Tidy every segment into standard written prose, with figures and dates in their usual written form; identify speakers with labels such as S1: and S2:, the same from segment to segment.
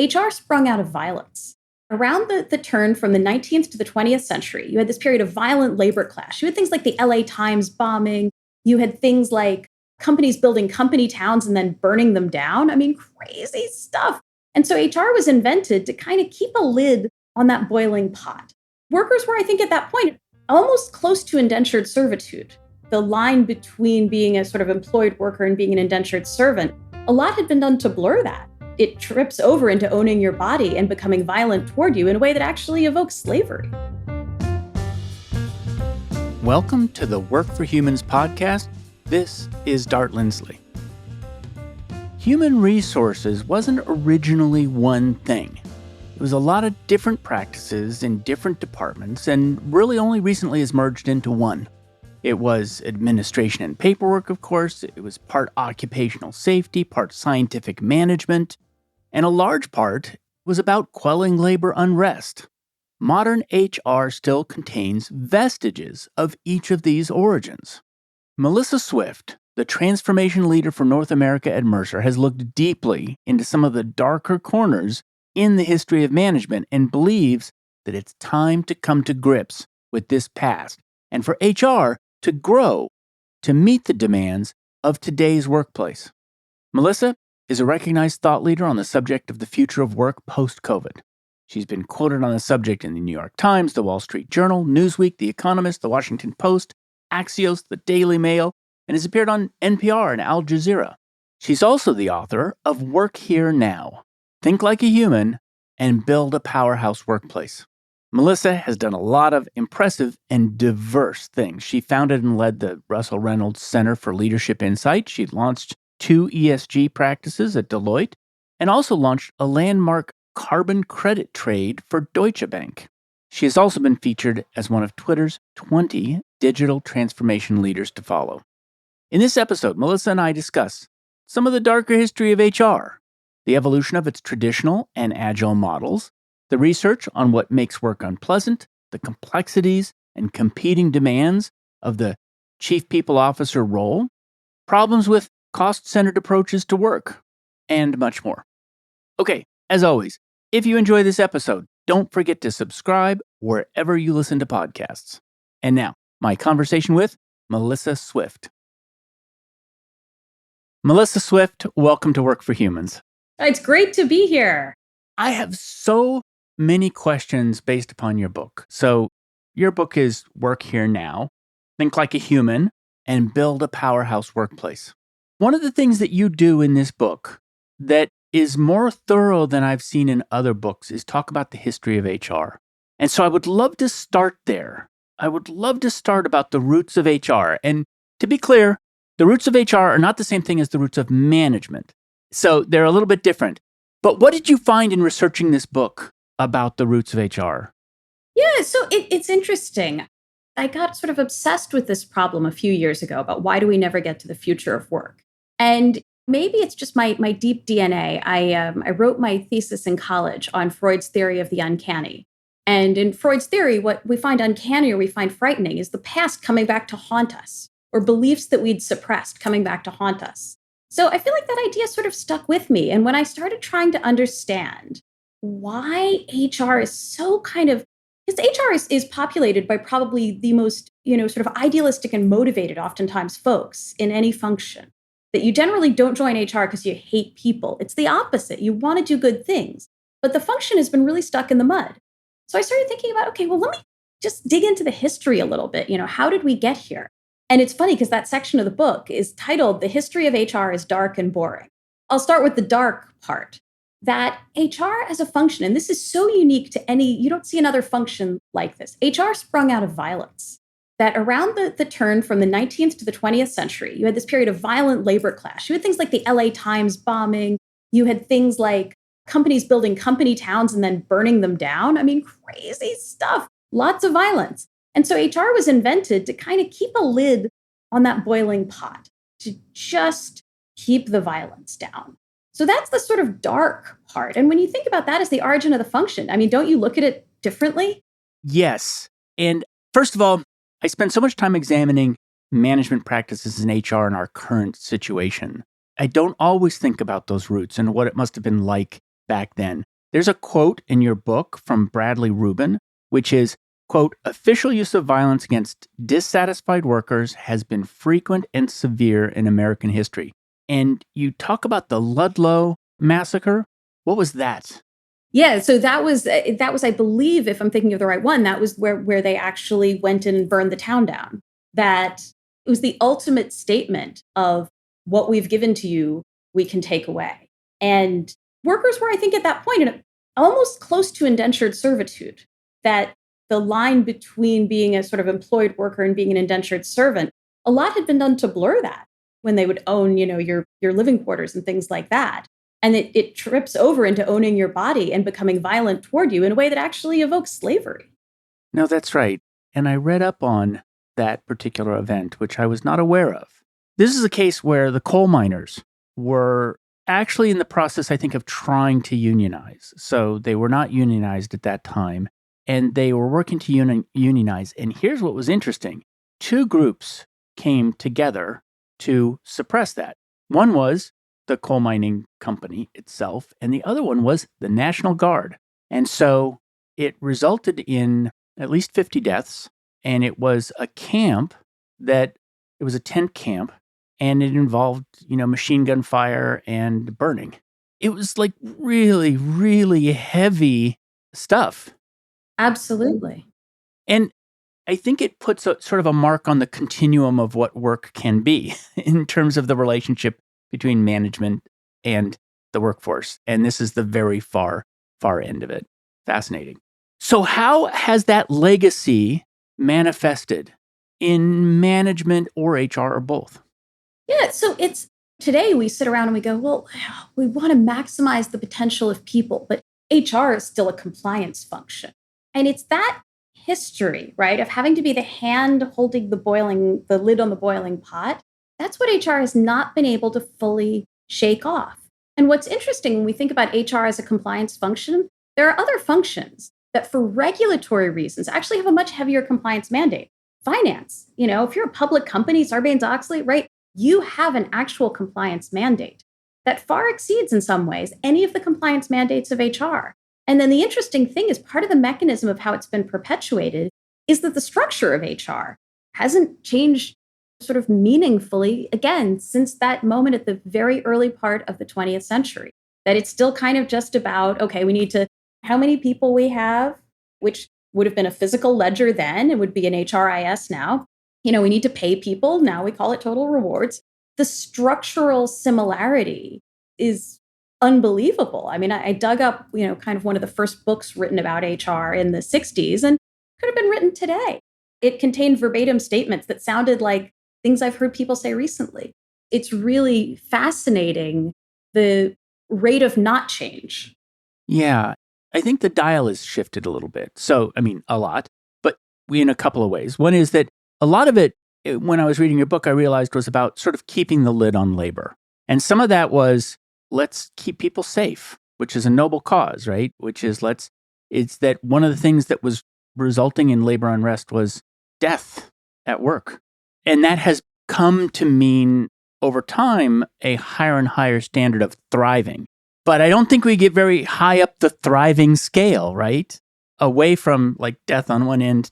S1: HR sprung out of violence. Around the turn from the 19th to the 20th century, you had this period of violent labor clash. You had things like the LA Times bombing. You had things like companies building company towns and then burning them down. I mean, crazy stuff. And so HR was invented to kind of keep a lid on that boiling pot. Workers were, I think, at that point, almost close to indentured servitude. The line between being a sort of employed worker and being an indentured servant, a lot had been done to blur that. It trips over into owning your body and becoming violent toward you in a way that actually evokes slavery.
S2: Welcome to the Work for Humans podcast. This is Dart Lindsley. Human resources wasn't originally one thing. It was a lot of different practices in different departments and really only recently has merged into one. It was administration and paperwork, of course. It was part occupational safety, part scientific management, and a large part was about quelling labor unrest. Modern HR still contains vestiges of each of these origins. Melissa Swift, the transformation leader for North America at Mercer, has looked deeply into some of the darker corners in the history of management and believes that it's time to come to grips with this past and for HR to grow to meet the demands of today's workplace. Melissa is a recognized thought leader on the subject of the future of work post-COVID. She's been quoted on the subject in the New York Times, the Wall Street Journal, Newsweek, The Economist, The Washington Post, Axios, The Daily Mail, and has appeared on NPR and Al Jazeera. She's also the author of Work Here Now, Think Like a Human, and Build a Powerhouse Workplace. Melissa has done a lot of impressive and diverse things. She founded and led the Russell Reynolds Center for Leadership Insight. She launched 2 ESG practices at Deloitte, and also launched a landmark carbon credit trade for Deutsche Bank. She has also been featured as one of Twitter's 20 digital transformation leaders to follow. In this episode, Melissa and I discuss some of the darker history of HR, the evolution of its traditional and agile models, the research on what makes work unpleasant, the complexities and competing demands of the chief people officer role, problems with cost-centered approaches to work, and much more. Okay, as always, if you enjoy this episode, don't forget to subscribe wherever you listen to podcasts. And now, my conversation with Melissa Swift. Melissa Swift, welcome to Work for Humans.
S1: It's great to be here.
S2: I have so many questions based upon your book. So your book is Work Here Now, Think Like a Human, and Build a Powerhouse Workplace. One of the things that you do in this book that is more thorough than I've seen in other books is talk about the history of HR. And so I would love to start there. I would love to start about the roots of HR. And to be clear, the roots of HR are not the same thing as the roots of management. So they're a little bit different. But what did you find in researching this book about the roots of HR?
S1: Yeah, so it's interesting. I got sort of obsessed with this problem a few years ago about why do we never get to the future of work? And maybe it's just my deep DNA. I wrote my thesis in college on Freud's theory of the uncanny. And in Freud's theory, what we find uncanny or we find frightening is the past coming back to haunt us, or beliefs that we'd suppressed coming back to haunt us. So I feel like that idea sort of stuck with me. And when I started trying to understand why HR is so because HR is populated by probably the most, sort of idealistic and motivated, oftentimes, folks in any function. That you generally don't join HR because you hate people. It's the opposite. You want to do good things. But the function has been really stuck in the mud. So I started thinking about, okay, well, let me just dig into the history a little bit. How did we get here? And it's funny because that section of the book is titled, The History of HR is Dark and Boring. I'll start with the dark part. That HR as a function, and this is so unique to you don't see another function like this. HR sprung out of violence. That around the turn from the 19th to the 20th century, you had this period of violent labor clash. You had things like the LA Times bombing. You had things like companies building company towns and then burning them down. I mean, crazy stuff. Lots of violence. And so HR was invented to kind of keep a lid on that boiling pot, to just keep the violence down. So that's the sort of dark part. And when you think about that as the origin of the function, I mean, don't you look at it differently?
S2: Yes. And first of all, I spend so much time examining management practices in HR in our current situation. I don't always think about those roots and what it must have been like back then. There's a quote in your book from Bradley Rubin, which is, quote, official use of violence against dissatisfied workers has been frequent and severe in American history. And you talk about the Ludlow massacre. What was that?
S1: Yeah, so that was, I believe, if I'm thinking of the right one, that was where they actually went and burned the town down. That it was the ultimate statement of what we've given to you, we can take away. And workers were, I think, at that point, almost close to indentured servitude. That the line between being a sort of employed worker and being an indentured servant, a lot had been done to blur that when they would own, your living quarters and things like that. And it trips over into owning your body and becoming violent toward you in a way that actually evokes slavery.
S2: No, that's right. And I read up on that particular event, which I was not aware of. This is a case where the coal miners were actually in the process, I think, of trying to unionize. So they were not unionized at that time, and they were working to unionize. And here's what was interesting. Two groups came together to suppress that. One was the coal mining company itself, and the other one was the National Guard. And so it resulted in at least 50 deaths, and it was a camp it was a tent camp, and it involved, machine gun fire and burning. It was like really, really heavy stuff.
S1: Absolutely.
S2: And I think it puts sort of a mark on the continuum of what work can be in terms of the relationship between management and the workforce. And this is the very far end of it. Fascinating. So how has that legacy manifested in management or HR or both?
S1: Yeah, so today we sit around and we go, well, we want to maximize the potential of people, but HR is still a compliance function. And it's that history, right, of having to be the hand holding the lid on the boiling pot. That's what HR has not been able to fully shake off. And what's interesting when we think about HR as a compliance function, there are other functions that for regulatory reasons actually have a much heavier compliance mandate. Finance, if you're a public company, Sarbanes-Oxley, right, you have an actual compliance mandate that far exceeds in some ways any of the compliance mandates of HR. And then the interesting thing is part of the mechanism of how it's been perpetuated is that the structure of HR hasn't changed sort of meaningfully, again, since that moment at the very early part of the 20th century, that it's still kind of just about, okay, we need to, how many people we have, which would have been a physical ledger then, it would be an HRIS now. We need to pay people. Now we call it total rewards. The structural similarity is unbelievable. I mean, I dug up, kind of one of the first books written about HR in the 60s and could have been written today. It contained verbatim statements that sounded like things I've heard people say recently. It's really fascinating, the rate of not change.
S2: Yeah, I think the dial has shifted a little bit. So, I mean, a lot, but in a couple of ways. One is that a lot of it, when I was reading your book, I realized was about sort of keeping the lid on labor. And some of that was, let's keep people safe, which is a noble cause, right? Which is it's that one of the things that was resulting in labor unrest was death at work. And that has come to mean over time a higher and higher standard of thriving. But I don't think we get very high up the thriving scale, right? Away from like death on one end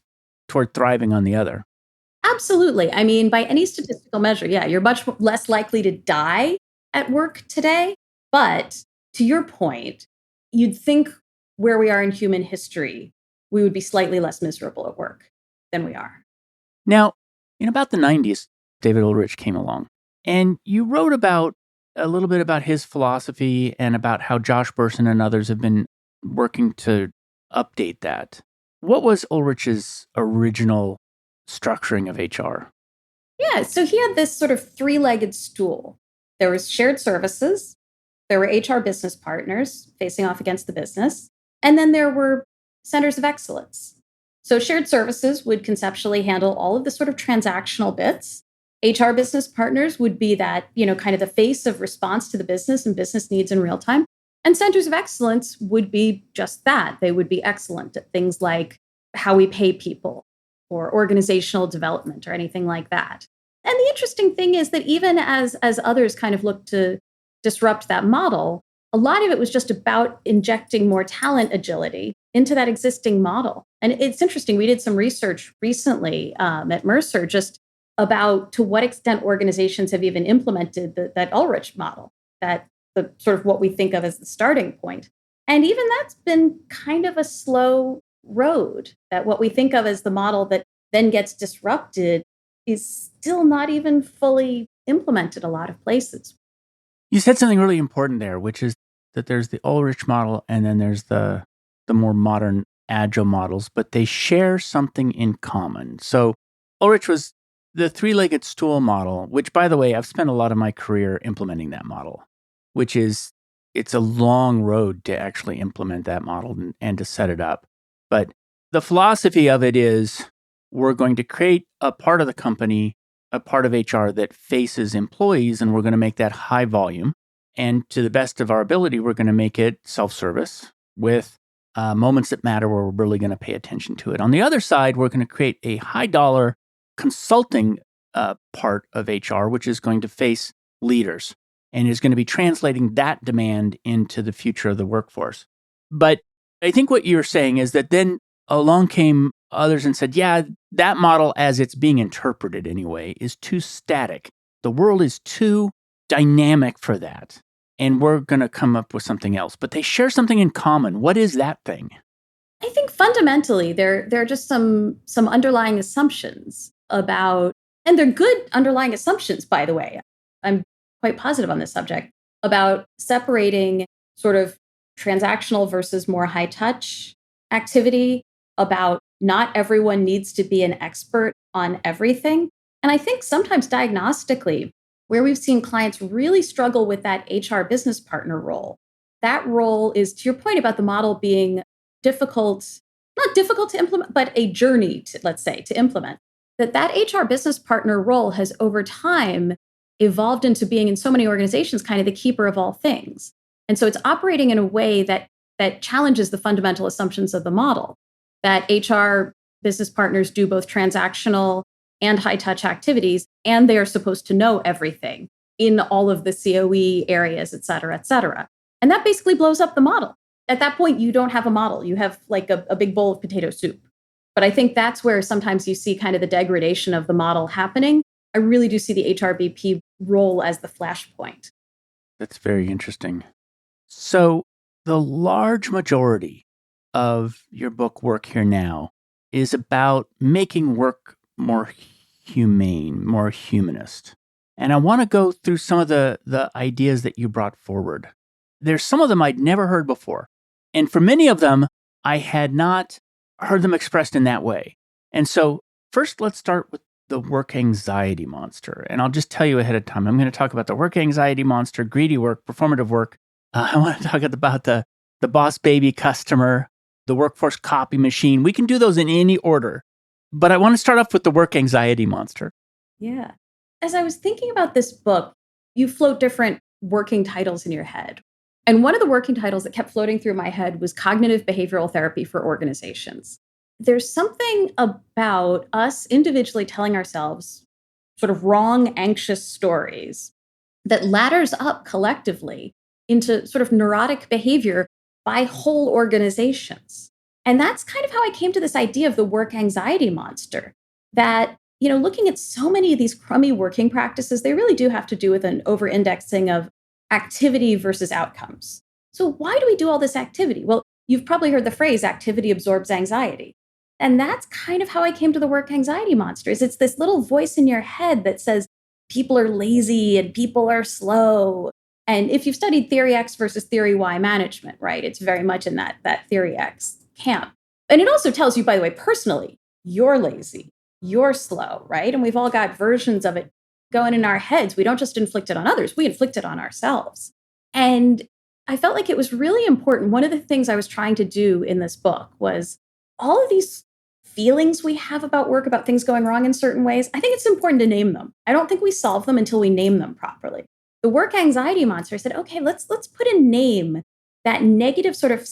S2: toward thriving on the other.
S1: Absolutely. I mean, by any statistical measure, yeah, you're much less likely to die at work today. But to your point, you'd think where we are in human history, we would be slightly less miserable at work than we are.
S2: Now, in about the 90s, David Ulrich came along, and you wrote about a little bit about his philosophy and about how Josh Bersin and others have been working to update that. What was Ulrich's original structuring of HR?
S1: Yeah, so he had this sort of three-legged stool. There was shared services, there were HR business partners facing off against the business, and then there were centers of excellence. So shared services would conceptually handle all of the sort of transactional bits. HR business partners would be that, kind of the face of response to the business and business needs in real time. And centers of excellence would be just that. They would be excellent at things like how we pay people or organizational development or anything like that. And the interesting thing is that even as others kind of look to disrupt that model, a lot of it was just about injecting more talent agility into that existing model. And it's interesting. We did some research recently at Mercer just about to what extent organizations have even implemented that Ulrich model, that the sort of what we think of as the starting point. And even that's been kind of a slow road, that what we think of as the model that then gets disrupted is still not even fully implemented a lot of places.
S2: You said something really important there, which is that there's the Ulrich model and then there's the more modern agile models, but they share something in common. So Ulrich was the three-legged stool model, which, by the way, I've spent a lot of my career implementing that model, which is it's a long road to actually implement that model and to set it up. But the philosophy of it is we're going to create a part of the company, a part of HR that faces employees, and we're going to make that high volume. And to the best of our ability, we're going to make it self-service with moments that matter where we're really going to pay attention to it. On the other side, we're going to create a high dollar consulting part of HR, which is going to face leaders and is going to be translating that demand into the future of the workforce. But I think what you're saying is that then along came others and said, yeah, that model as it's being interpreted anyway is too static. The world is too dynamic for that. And we're going to come up with something else. But they share something in common. What is that thing?
S1: I think fundamentally there are just some underlying assumptions about, and they're good underlying assumptions, by the way. I'm quite positive on this subject about separating sort of transactional versus more high touch activity, about not everyone needs to be an expert on everything. And I think sometimes diagnostically, where we've seen clients really struggle with that HR business partner role, that role is, to your point about the model being difficult, not difficult to implement, but a journey to, let's say, to implement, that HR business partner role has over time evolved into being in so many organizations kind of the keeper of all things. And so it's operating in a way that challenges the fundamental assumptions of the model, that HR business partners do both transactional and high touch activities, and they are supposed to know everything in all of the COE areas, et cetera, et cetera. And that basically blows up the model. At that point, you don't have a model. You have like a big bowl of potato soup. But I think that's where sometimes you see kind of the degradation of the model happening. I really do see the HRBP role as the flashpoint.
S2: That's very interesting. So the large majority of your book, Work Here Now, is about making work more humane, more humanist. And I want to go through some of the ideas that you brought forward. There's some of them I'd never heard before. And for many of them, I had not heard them expressed in that way. And so first, let's start with the work anxiety monster. And I'll just tell you ahead of time, I'm going to talk about the work anxiety monster, greedy work, performative work. I want to talk about the boss baby customer, the workforce copy machine. We can do those in any order. But I want to start off with the work anxiety monster.
S1: Yeah. As I was thinking about this book, you float different working titles in your head. And one of the working titles that kept floating through my head was cognitive behavioral therapy for organizations. There's something about us individually telling ourselves sort of wrong, anxious stories that ladders up collectively into sort of neurotic behavior by whole organizations. And that's kind of how I came to this idea of the work anxiety monster, that, looking at so many of these crummy working practices, they really do have to do with an over-indexing of activity versus outcomes. So why do we do all this activity? Well, you've probably heard the phrase activity absorbs anxiety. And that's kind of how I came to the work anxiety monster. Is it's this little voice in your head that says people are lazy and people are slow. And if you've studied theory X versus theory Y management, right, it's very much in that theory X camp. And it also tells you, by the way, personally, you're lazy, you're slow, right? And we've all got versions of it going in our heads. We don't just inflict it on others, we inflict it on ourselves. And I felt like it was really important. One of the things I was trying to do in this book was all of these feelings we have about work, about things going wrong in certain ways. I think it's important to name them. I don't think we solve them until we name them properly. The work anxiety monster said, okay, let's put a name, that negative sort of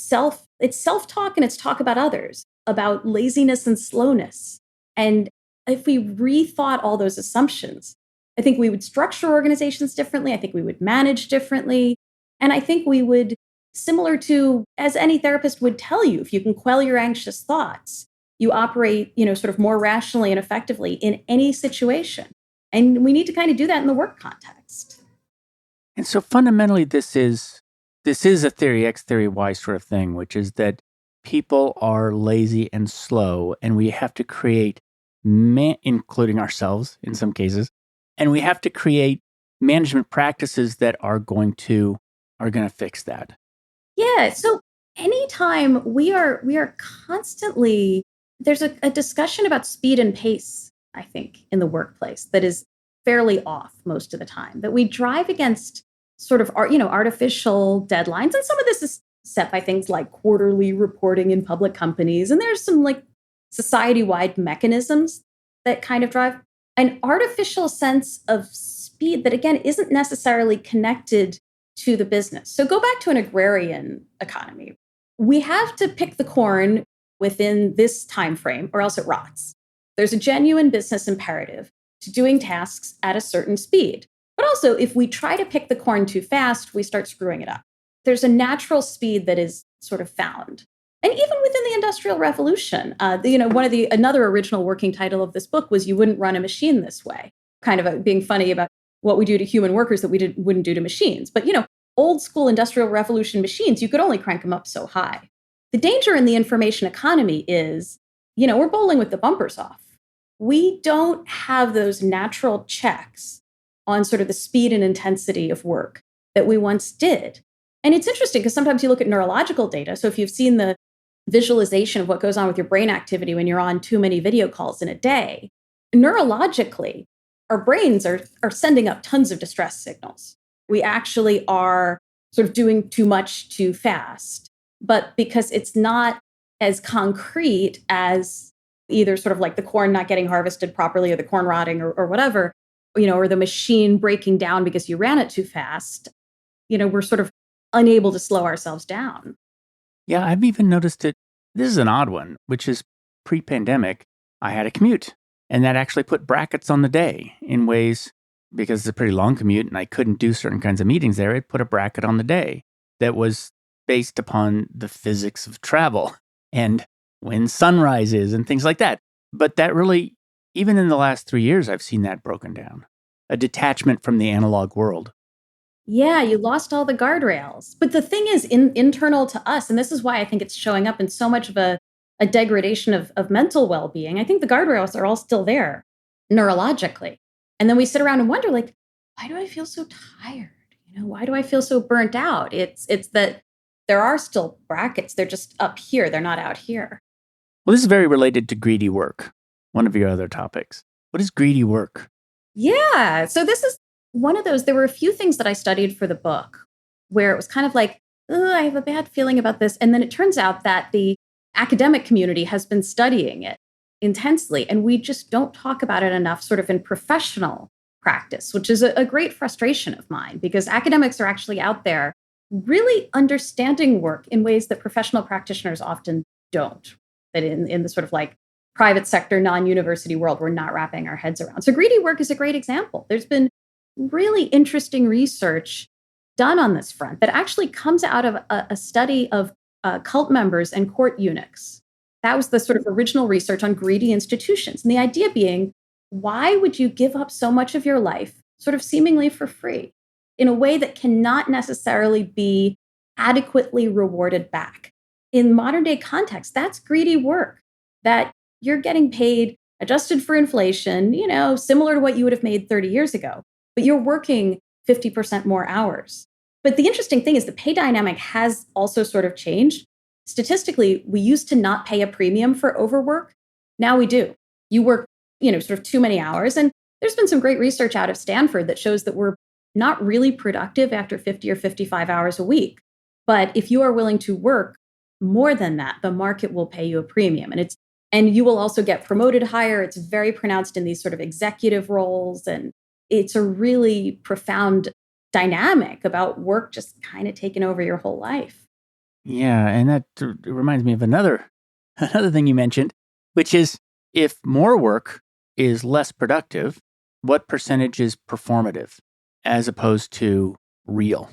S1: it's self-talk and it's talk about others, about laziness and slowness. And if we rethought all those assumptions, I think we would structure organizations differently. I think we would manage differently. And I think we would, similar to as any therapist would tell you, if you can quell your anxious thoughts, you operate, sort of more rationally and effectively in any situation. And we need to kind of do that in the work context.
S2: And so fundamentally, this is a theory X, theory Y sort of thing, which is that people are lazy and slow, and we have to create, including ourselves in some cases, and we have to create management practices that are going to fix that.
S1: Yeah. So anytime we are constantly there's a discussion about speed and pace, I think, in the workplace that is fairly off most of the time. That we drive against sort of artificial deadlines. And some of this is set by things like quarterly reporting in public companies. And there's some like society-wide mechanisms that kind of drive an artificial sense of speed that again isn't necessarily connected to the business. So go back to an agrarian economy. We have to pick the corn within this time frame or else it rots. There's a genuine business imperative to doing tasks at a certain speed. But also, if we try to pick the corn too fast, we start screwing it up. There's a natural speed that is sort of found. And even within the Industrial Revolution, one of the another original working title of this book was "You Wouldn't Run a Machine This Way," kind of being funny about what we do to human workers that wouldn't do to machines. But old school Industrial Revolution machines, you could only crank them up so high. The danger in the information economy is, we're bowling with the bumpers off. We don't have those natural checks on sort of the speed and intensity of work that we once did. And it's interesting because sometimes you look at neurological data. So if you've seen the visualization of what goes on with your brain activity when you're on too many video calls in a day, neurologically, our brains are sending up tons of distress signals. We actually are sort of doing too much too fast. But because it's not as concrete as either sort of like the corn not getting harvested properly or the corn rotting or whatever, or the machine breaking down because you ran it too fast, we're sort of unable to slow ourselves down.
S2: Yeah, I've even noticed it. This is an odd one, which is pre-pandemic, I had a commute, and that actually put brackets on the day in ways, because it's a pretty long commute and I couldn't do certain kinds of meetings there. It put a bracket on the day that was based upon the physics of travel and when sunrise is and things like that. But that really, even in the last 3 years, I've seen that broken down. A detachment from the analog world.
S1: Yeah, you lost all the guardrails. But the thing is, internal to us, and this is why I think it's showing up in so much of a degradation of mental well being. I think the guardrails are all still there neurologically. And then we sit around and wonder, like, why do I feel so tired? Why do I feel so burnt out? It's that there are still brackets. They're just up here. They're not out here.
S2: Well, this is very related to greedy work, one of your other topics. What is greedy work?
S1: Yeah. So this is one of those. There were a few things that I studied for the book where it was kind of like, oh, I have a bad feeling about this. And then it turns out that the academic community has been studying it intensely. And we just don't talk about it enough sort of in professional practice, which is a great frustration of mine because academics are actually out there really understanding work in ways that professional practitioners often don't. That in the sort of like private sector, non-university world, we're not wrapping our heads around. So greedy work is a great example. There's been really interesting research done on this front that actually comes out of a study of cult members and court eunuchs. That was the sort of original research on greedy institutions. And the idea being, why would you give up so much of your life sort of seemingly for free in a way that cannot necessarily be adequately rewarded back? In modern day context, that's greedy work that you're getting paid adjusted for inflation, similar to what you would have made 30 years ago, but you're working 50% more hours. But the interesting thing is the pay dynamic has also sort of changed. Statistically, we used to not pay a premium for overwork. Now we do. You work, sort of too many hours. And there's been some great research out of Stanford that shows that we're not really productive after 50 or 55 hours a week. But if you are willing to work more than that, the market will pay you a premium. And you will also get promoted higher. It's very pronounced in these sort of executive roles. And it's a really profound dynamic about work just kind of taking over your whole life.
S2: Yeah, and that reminds me of another thing you mentioned, which is if more work is less productive, what percentage is performative as opposed to real?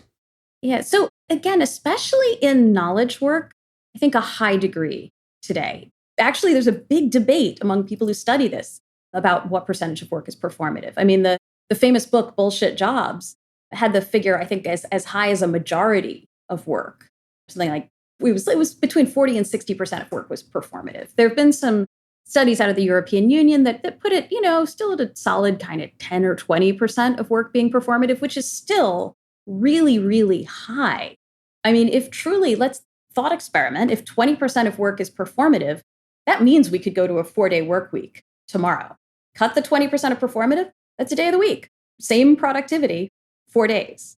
S1: Yeah. So again, especially in knowledge work, I think a high degree today. Actually, there's a big debate among people who study this about what percentage of work is performative. I mean, the famous book Bullshit Jobs had the figure, I think, as high as a majority of work. Something like it was between 40 and 60% of work was performative. There have been some studies out of the European Union that put it, still at a solid kind of 10 or 20% of work being performative, which is still really, really high. I mean, if truly, let's thought experiment, if 20% of work is performative, that means we could go to a 4-day work week tomorrow. Cut the 20% of performative, that's a day of the week. Same productivity, 4 days.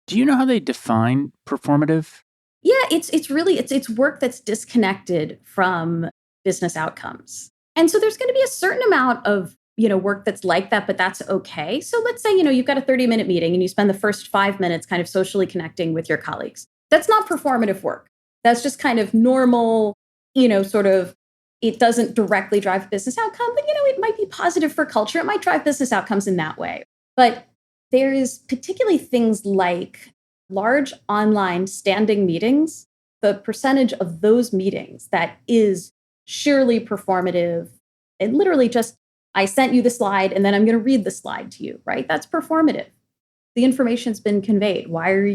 S2: Do you know how they define performative?
S1: Yeah, it's really it's work that's disconnected from business outcomes. And so there's going to be a certain amount of, work that's like that, but that's okay. So let's say, you've got a 30-minute meeting and you spend the first 5 minutes kind of socially connecting with your colleagues. That's not performative work. That's just kind of normal, sort of it doesn't directly drive business outcome, but it might be positive for culture. It might drive business outcomes in that way. But there is particularly things like large online standing meetings, the percentage of those meetings that is sheerly performative and literally just, I sent you the slide and then I'm going to read the slide to you, right? That's performative. The information's been conveyed. Why are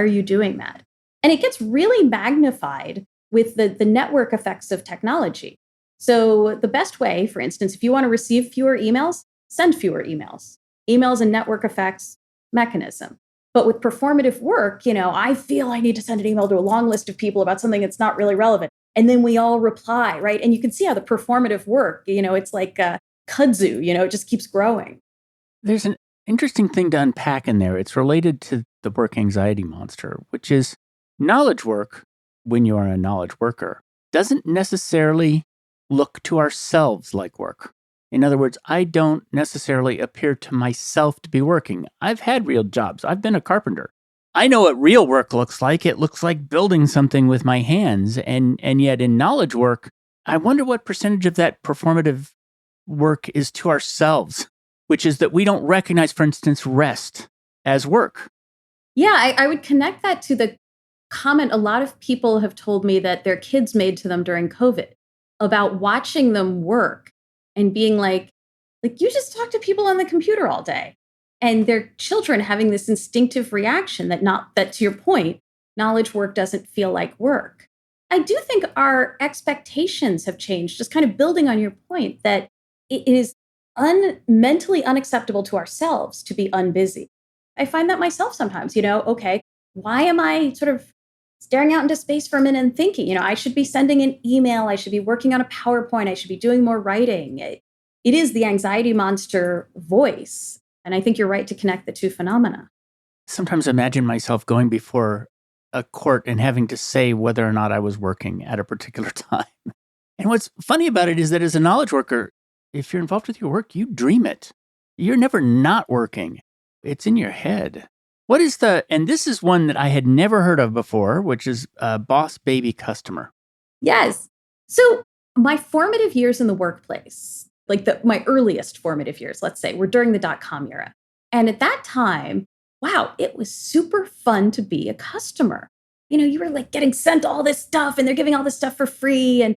S1: you doing that? And it gets really magnified with the network effects of technology. So the best way, for instance, if you want to receive fewer emails, send fewer emails. Emails and network effects mechanism. But with performative work, I feel I need to send an email to a long list of people about something that's not really relevant. And then we all reply, right? And you can see how the performative work, it's like kudzu, it just keeps growing.
S2: There's an interesting thing to unpack in there. It's related to the work anxiety monster, which is knowledge work, when you are a knowledge worker, doesn't necessarily look to ourselves like work. In other words, I don't necessarily appear to myself to be working. I've had real jobs. I've been a carpenter. I know what real work looks like. It looks like building something with my hands. And yet in knowledge work, I wonder what percentage of that performative work is to ourselves, which is that we don't recognize, for instance, rest as work.
S1: Yeah, I would connect that to the comment a lot of people have told me that their kids made to them during COVID about watching them work and being like you just talk to people on the computer all day, and their children having this instinctive reaction that to your point, knowledge work doesn't feel like work. I do think our expectations have changed, just kind of building on your point that it is mentally unacceptable to ourselves to be unbusy. I find that myself sometimes, okay, why am I sort of staring out into space for a minute and thinking, I should be sending an email, I should be working on a PowerPoint, I should be doing more writing. It is the anxiety monster voice. And I think you're right to connect the two phenomena.
S2: Sometimes imagine myself going before a court and having to say whether or not I was working at a particular time. And what's funny about it is that as a knowledge worker, if you're involved with your work, you dream it. You're never not working. It's in your head. And this is one that I had never heard of before, which is boss baby customer.
S1: Yes. So my formative years in the workplace, my earliest formative years, let's say, were during the dot-com era. And at that time, wow, it was super fun to be a customer. You were getting sent all this stuff and they're giving all this stuff for free. And,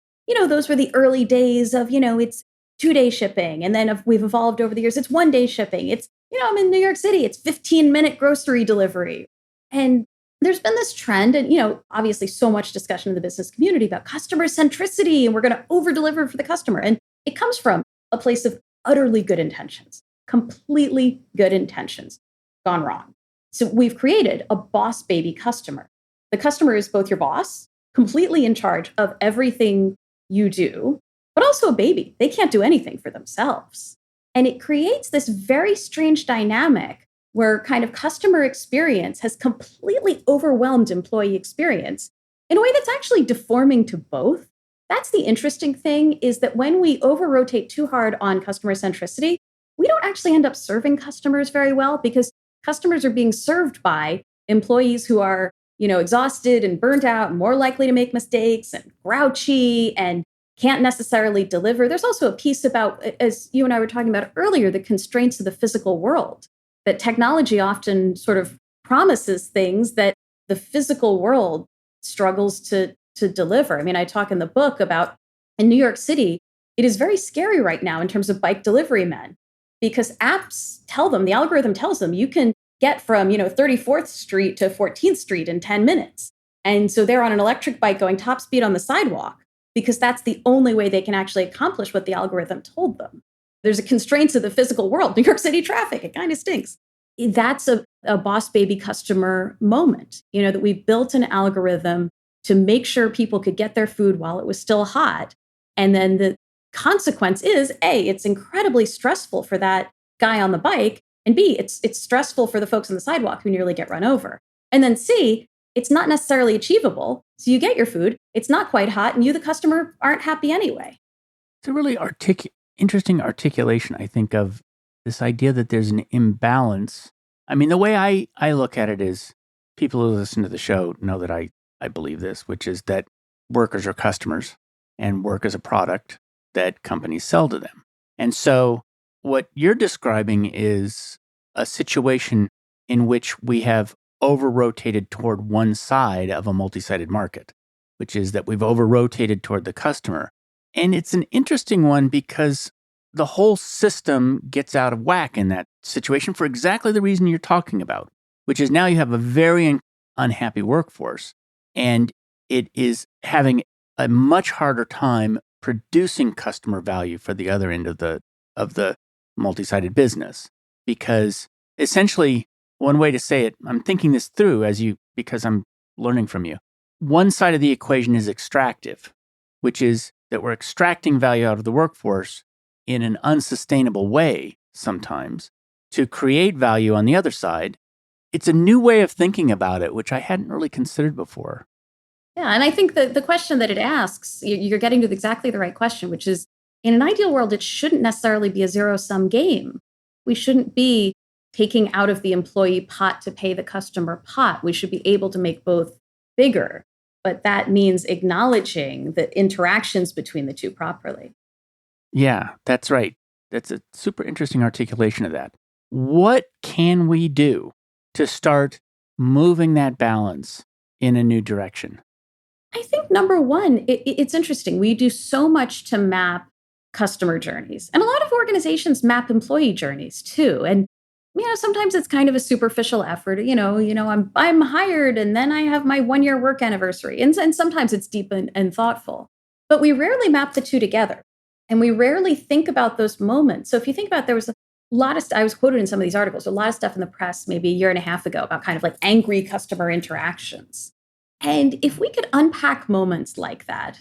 S1: those were the early days of, it's 2-day shipping. And then we've evolved over the years. It's 1-day shipping. It's, I'm in New York City. It's 15-minute grocery delivery. And there's been this trend and, obviously so much discussion in the business community about customer centricity and we're going to over deliver for the customer. And it comes from a place of utterly good intentions, completely good intentions gone wrong. So we've created a boss baby customer. The customer is both your boss, completely in charge of everything you do, but also a baby. They can't do anything for themselves. And it creates this very strange dynamic where kind of customer experience has completely overwhelmed employee experience in a way that's actually deforming to both. That's the interesting thing, is that when we over-rotate too hard on customer centricity, we don't actually end up serving customers very well because customers are being served by employees who are, exhausted and burnt out, and more likely to make mistakes and grouchy and can't necessarily deliver. There's also a piece about, as you and I were talking about earlier, the constraints of the physical world, that technology often sort of promises things that the physical world struggles to deliver. I mean, I talk in the book about in New York City, it is very scary right now in terms of bike delivery men because apps tell them, the algorithm tells them you can get from, 34th Street to 14th Street in 10 minutes. And so they're on an electric bike going top speed on the sidewalk because that's the only way they can actually accomplish what the algorithm told them. There's a constraints of the physical world. New York City traffic, it kind of stinks. That's a boss baby customer moment, that we built an algorithm to make sure people could get their food while it was still hot. And then the consequence is A, it's incredibly stressful for that guy on the bike. And B, it's stressful for the folks on the sidewalk who nearly get run over. And then C, it's not necessarily achievable. So you get your food, it's not quite hot, and you, the customer, aren't happy anyway.
S2: It's a really interesting articulation, I think, of this idea that there's an imbalance. I mean, the way I look at it is people who listen to the show know that I believe this, which is that workers are customers and work is a product that companies sell to them. And so what you're describing is a situation in which we have over-rotated toward one side of a multi-sided market, which is that we've over-rotated toward the customer. And it's an interesting one because the whole system gets out of whack in that situation for exactly the reason you're talking about, which is now you have a very unhappy workforce, and it is having a much harder time producing customer value for the other end of the multi-sided business. Because essentially, one way to say it, I'm thinking this through because I'm learning from you. One side of the equation is extractive, which is that we're extracting value out of the workforce in an unsustainable way sometimes to create value on the other side. It's a new way of thinking about it, which I hadn't really considered before.
S1: Yeah, and I think that the question that it asks, you're getting to exactly the right question, which is, in an ideal world, it shouldn't necessarily be a zero-sum game. We shouldn't be taking out of the employee pot to pay the customer pot. We should be able to make both bigger, but that means acknowledging the interactions between the two properly.
S2: Yeah, that's right. That's a super interesting articulation of that. What can we do to start moving that balance in a new direction?
S1: I think number one, it's interesting. We do so much to map customer journeys, and a lot of organizations map employee journeys too. And sometimes it's kind of a superficial effort. I'm hired, and then I have my 1-year work anniversary, and sometimes it's deep and thoughtful. But we rarely map the two together, and we rarely think about those moments. So if you think about, there was a lot of I was quoted in some of these articles, a lot of stuff in the press maybe a year and a half ago about kind of like angry customer interactions. And if we could unpack moments like that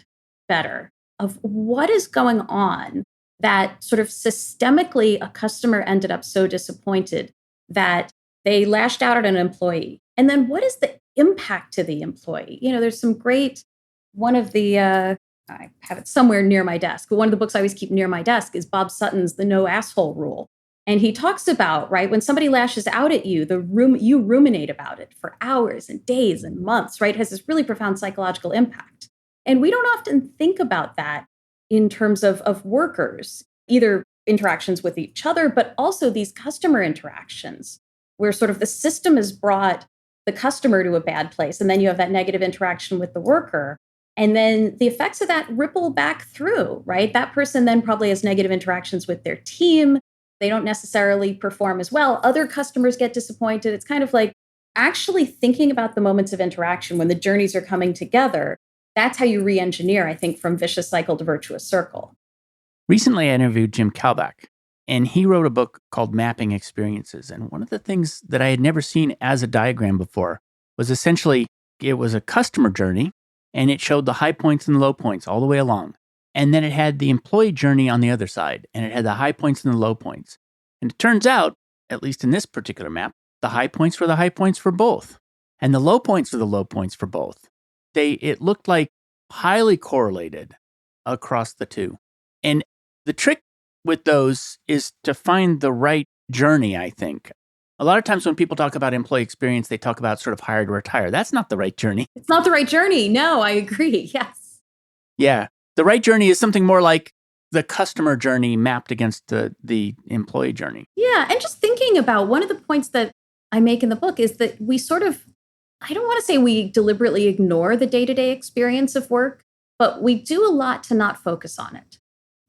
S1: better, of what is going on that sort of systemically a customer ended up so disappointed that they lashed out at an employee. And then what is the impact to the employee? There's some great, one of the, I have it somewhere near my desk, but one of the books I always keep near my desk is Bob Sutton's The No Asshole Rule. And he talks about, right, when somebody lashes out at you, you ruminate about it for hours and days and months, right? It has this really profound psychological impact. And we don't often think about that in terms of workers, either interactions with each other, but also these customer interactions where sort of the system has brought the customer to a bad place. And then you have that negative interaction with the worker. And then the effects of that ripple back through, right? That person then probably has negative interactions with their team. They don't necessarily perform as well. Other customers get disappointed. It's kind of like actually thinking about the moments of interaction when the journeys are coming together. That's how you re-engineer, I think, from vicious cycle to virtuous circle.
S2: Recently, I interviewed Jim Kalbach, and he wrote a book called Mapping Experiences. And one of the things that I had never seen as a diagram before was essentially it was a customer journey, and it showed the high points and the low points all the way along. And then it had the employee journey on the other side, and it had the high points and the low points. And it turns out, at least in this particular map, the high points were the high points for both, and the low points were the low points for both. It looked like highly correlated across the two. And the trick with those is to find the right journey, I think. A lot of times when people talk about employee experience, they talk about sort of hire to retire. That's not the right journey.
S1: It's not the right journey. No, I agree. Yes.
S2: Yeah. The right journey is something more like the customer journey mapped against the employee journey.
S1: Yeah. And just thinking about one of the points that I make in the book is that we sort of I don't want to say we deliberately ignore the day to day experience of work, but we do a lot to not focus on it.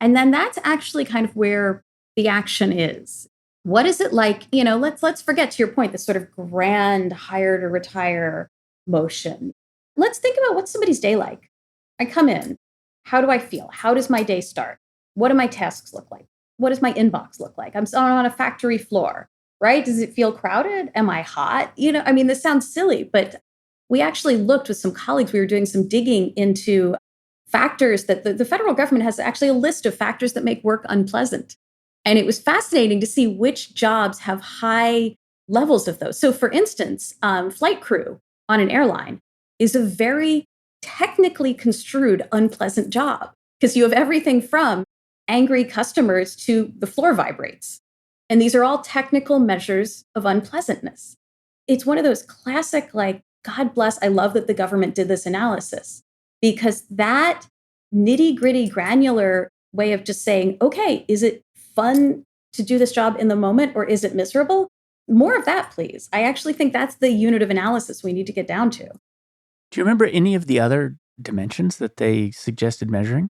S1: And then that's actually kind of where the action is. What is it like? Let's forget, to your point, this sort of grand hire to retire motion. Let's think about what's somebody's day like. I come in. How do I feel? How does my day start? What do my tasks look like? What does my inbox look like? I'm on a factory floor, right? Does it feel crowded? Am I hot? This sounds silly, but we actually looked with some colleagues. We were doing some digging into factors that the federal government has actually a list of factors that make work unpleasant. And it was fascinating to see which jobs have high levels of those. So, for instance, flight crew on an airline is a very technically construed unpleasant job because you have everything from angry customers to the floor vibrates. And these are all technical measures of unpleasantness. It's one of those classic, like, God bless, I love that the government did this analysis, because that nitty gritty granular way of just saying, okay, is it fun to do this job in the moment or is it miserable? More of that, please. I actually think that's the unit of analysis we need to get down to.
S2: Do you remember any of the other dimensions that they suggested measuring?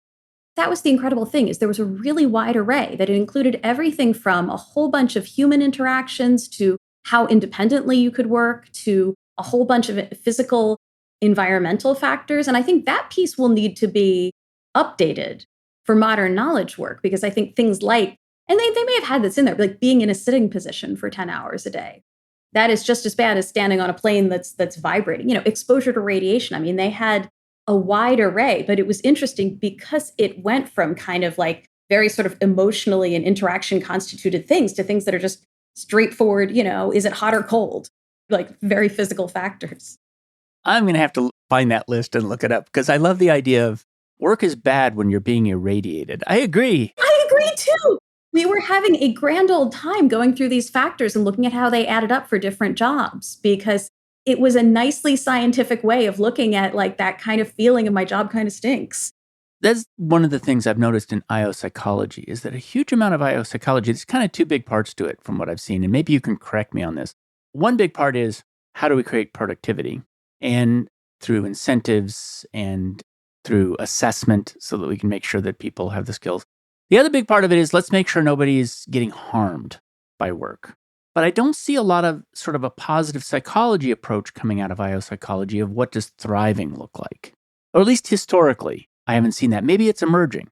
S1: That was the incredible thing, is there was a really wide array that it included everything from a whole bunch of human interactions to how independently you could work to a whole bunch of physical, environmental factors. And I think that piece will need to be updated for modern knowledge work, because I think things like, and they may have had this in there, like being in a sitting position for 10 hours a day. That is just as bad as standing on a plane that's vibrating. Exposure to radiation. I mean, they had a wide array, but it was interesting because it went from kind of like very sort of emotionally and interaction constituted things to things that are just straightforward, is it hot or cold? Like very physical factors.
S2: I'm going to have to find that list and look it up because I love the idea of work is bad when you're being irradiated. I agree.
S1: I agree too. We were having a grand old time going through these factors and looking at how they added up for different jobs, because it was a nicely scientific way of looking at like that kind of feeling of my job kind of stinks.
S2: That's one of the things I've noticed in IO psychology is that a huge amount of IO psychology, there's kind of two big parts to it from what I've seen. And maybe you can correct me on this. One big part is how do we create productivity? And through incentives and through assessment so that we can make sure that people have the skills. The other big part of it is let's make sure nobody's getting harmed by work. But I don't see a lot of sort of a positive psychology approach coming out of IO psychology of what does thriving look like? Or at least historically, I haven't seen that. Maybe it's emerging.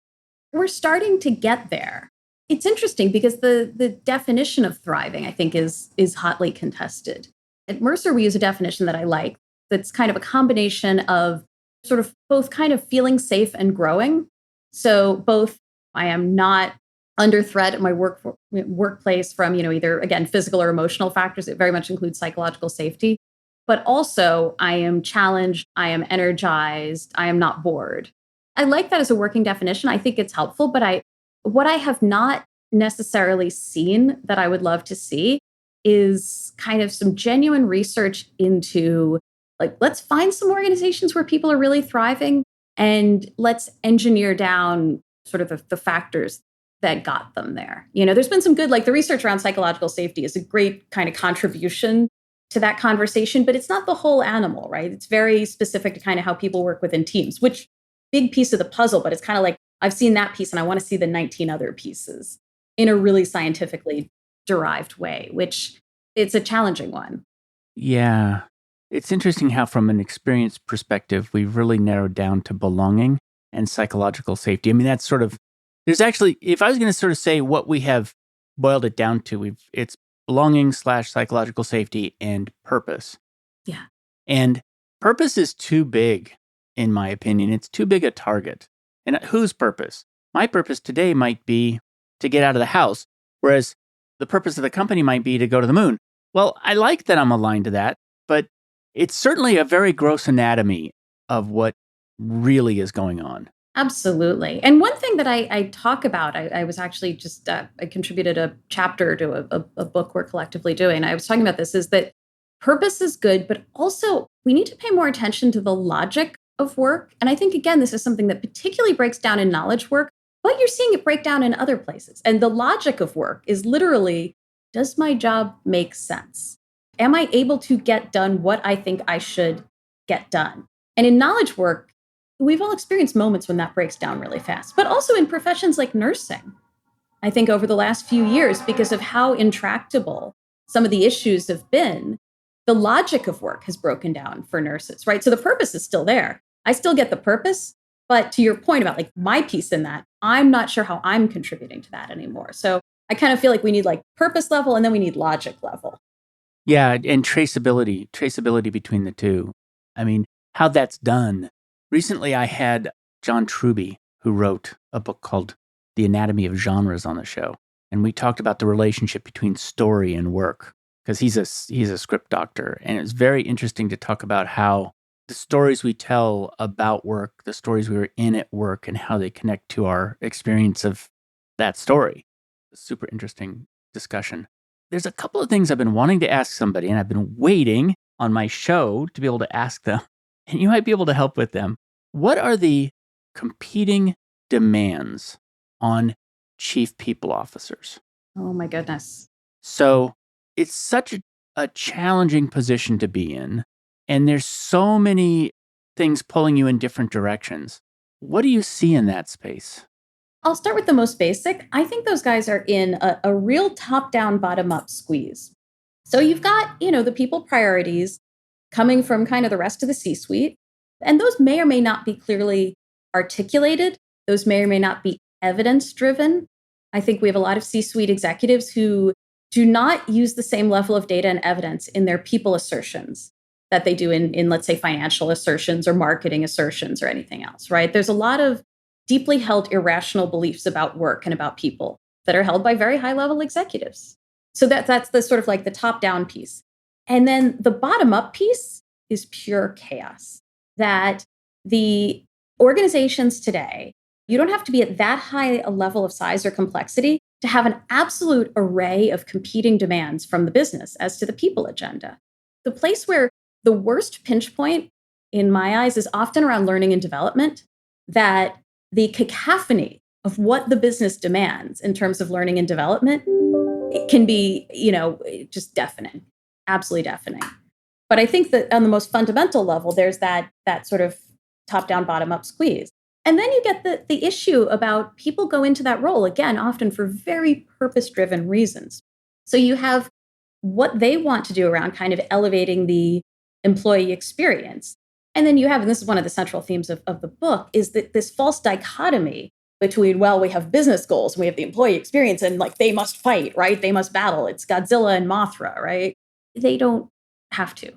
S1: We're starting to get there. It's interesting because the definition of thriving, I think, is hotly contested. At Mercer, we use a definition that I like that's kind of a combination of sort of both kind of feeling safe and growing. So both I am not under threat at my workplace from, either, again, physical or emotional factors. It very much includes psychological safety. But also I am challenged, I am energized, I am not bored. I like that as a working definition. I think it's helpful, but what I have not necessarily seen that I would love to see is kind of some genuine research into, like, let's find some organizations where people are really thriving and let's engineer down sort of the factors that got them there. There's been some good, like the research around psychological safety is a great kind of contribution to that conversation, but it's not the whole animal, right? It's very specific to kind of how people work within teams, which big piece of the puzzle, but it's kind of like, I've seen that piece and I want to see the 19 other pieces in a really scientifically derived way, which it's a challenging one.
S2: Yeah. It's interesting how from an experience perspective, we've really narrowed down to belonging and psychological safety. I mean, that's sort of, there's actually, if I was going to sort of say what we have boiled it down to, it's belonging / psychological safety and purpose.
S1: Yeah.
S2: And purpose is too big, in my opinion. It's too big a target. And whose purpose? My purpose today might be to get out of the house, whereas the purpose of the company might be to go to the moon. Well, I like that I'm aligned to that, but it's certainly a very gross anatomy of what really is going on.
S1: Absolutely. And one thing that I talk about, I was actually just, I contributed a chapter to a book we're collectively doing. I was talking about this, is that purpose is good, but also we need to pay more attention to the logic of work. And I think, again, this is something that particularly breaks down in knowledge work, but you're seeing it break down in other places. And the logic of work is literally, does my job make sense? Am I able to get done what I think I should get done? And in knowledge work, we've all experienced moments when that breaks down really fast, but also in professions like nursing. I think over the last few years, because of how intractable some of the issues have been, the logic of work has broken down for nurses, right? So the purpose is still there. I still get the purpose, but to your point about like my piece in that, I'm not sure how I'm contributing to that anymore. So I kind of feel like we need like purpose level and then we need logic level.
S2: Yeah, and traceability between the two. I mean, how that's done. Recently, I had John Truby, who wrote a book called The Anatomy of Genres on the show. And we talked about the relationship between story and work, because he's a script doctor. And it's very interesting to talk about how the stories we tell about work, the stories we were in at work, and how they connect to our experience of that story. Super interesting discussion. There's a couple of things I've been wanting to ask somebody, and I've been waiting on my show to be able to ask them, and you might be able to help with them. What are the competing demands on chief people officers?
S1: Oh my goodness.
S2: So it's such a challenging position to be in, and there's so many things pulling you in different directions. What do you see in that space?
S1: I'll start with the most basic. I think those guys are in a real top down, bottom up squeeze. So you've got, the people priorities coming from kind of the rest of the C suite. And those may or may not be clearly articulated. Those may or may not be evidence driven. I think we have a lot of C suite executives who do not use the same level of data and evidence in their people assertions that they do in let's say, financial assertions or marketing assertions or anything else, right? There's a lot of deeply held irrational beliefs about work and about people that are held by very high level executives. So that's the sort of like the top down piece. And then the bottom up piece is pure chaos. That the organizations today, you don't have to be at that high a level of size or complexity to have an absolute array of competing demands from the business as to the people agenda. The place where the worst pinch point in my eyes is often around learning and development, that the cacophony of what the business demands in terms of learning and development, it can be, just deafening, absolutely deafening. But I think that on the most fundamental level, there's that sort of top down, bottom up squeeze. And then you get the issue about people go into that role, again, often for very purpose driven reasons. So you have what they want to do around kind of elevating the employee experience. And then you have, and this is one of the central themes of the book, is that this false dichotomy between, well, we have business goals and we have the employee experience and like they must fight, right? They must battle. It's Godzilla and Mothra, right? They don't have to.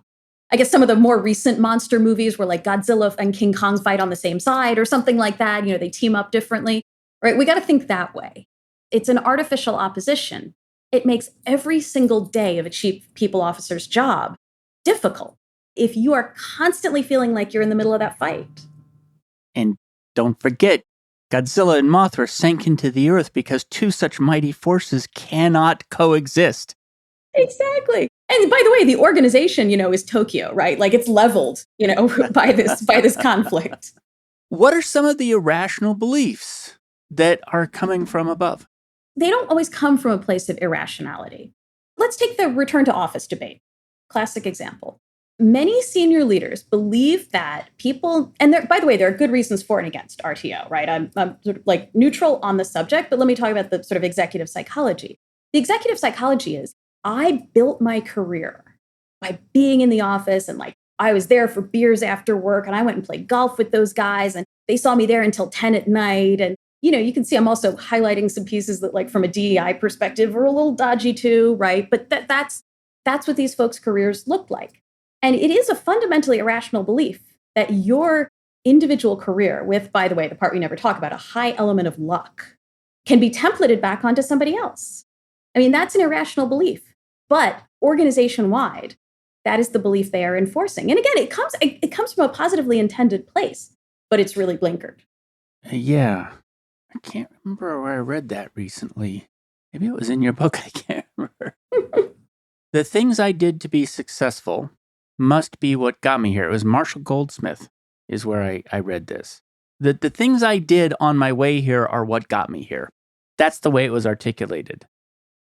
S1: I guess some of the more recent monster movies where like Godzilla and King Kong fight on the same side or something like that. They team up differently, right? We got to think that way. It's an artificial opposition. It makes every single day of a chief people officer's job difficult if you are constantly feeling like you're in the middle of that fight.
S2: And don't forget, Godzilla and Mothra sank into the earth because two such mighty forces cannot coexist.
S1: Exactly. And by the way, the organization, is Tokyo, right? Like it's leveled, by this conflict.
S2: What are some of the irrational beliefs that are coming from above?
S1: They don't always come from a place of irrationality. Let's take the return to office debate. Classic example. Many senior leaders believe that people, and by the way, there are good reasons for and against RTO, right? I'm sort of like neutral on the subject, but let me talk about the sort of executive psychology. The executive psychology is, I built my career by being in the office and like I was there for beers after work and I went and played golf with those guys and they saw me there until 10 at night. And, you can see I'm also highlighting some pieces that like from a DEI perspective are a little dodgy too, right? But that's what these folks' careers look like. And it is a fundamentally irrational belief that your individual career with, by the way, the part we never talk about, a high element of luck, can be templated back onto somebody else. I mean, that's an irrational belief. But organization-wide, that is the belief they are enforcing. And again, it comes from a positively intended place, but it's really blinkered.
S2: Yeah. I can't remember where I read that recently. Maybe it was in your book. I can't remember. The things I did to be successful must be what got me here. It was Marshall Goldsmith is where I read this. The things I did on my way here are what got me here. That's the way it was articulated.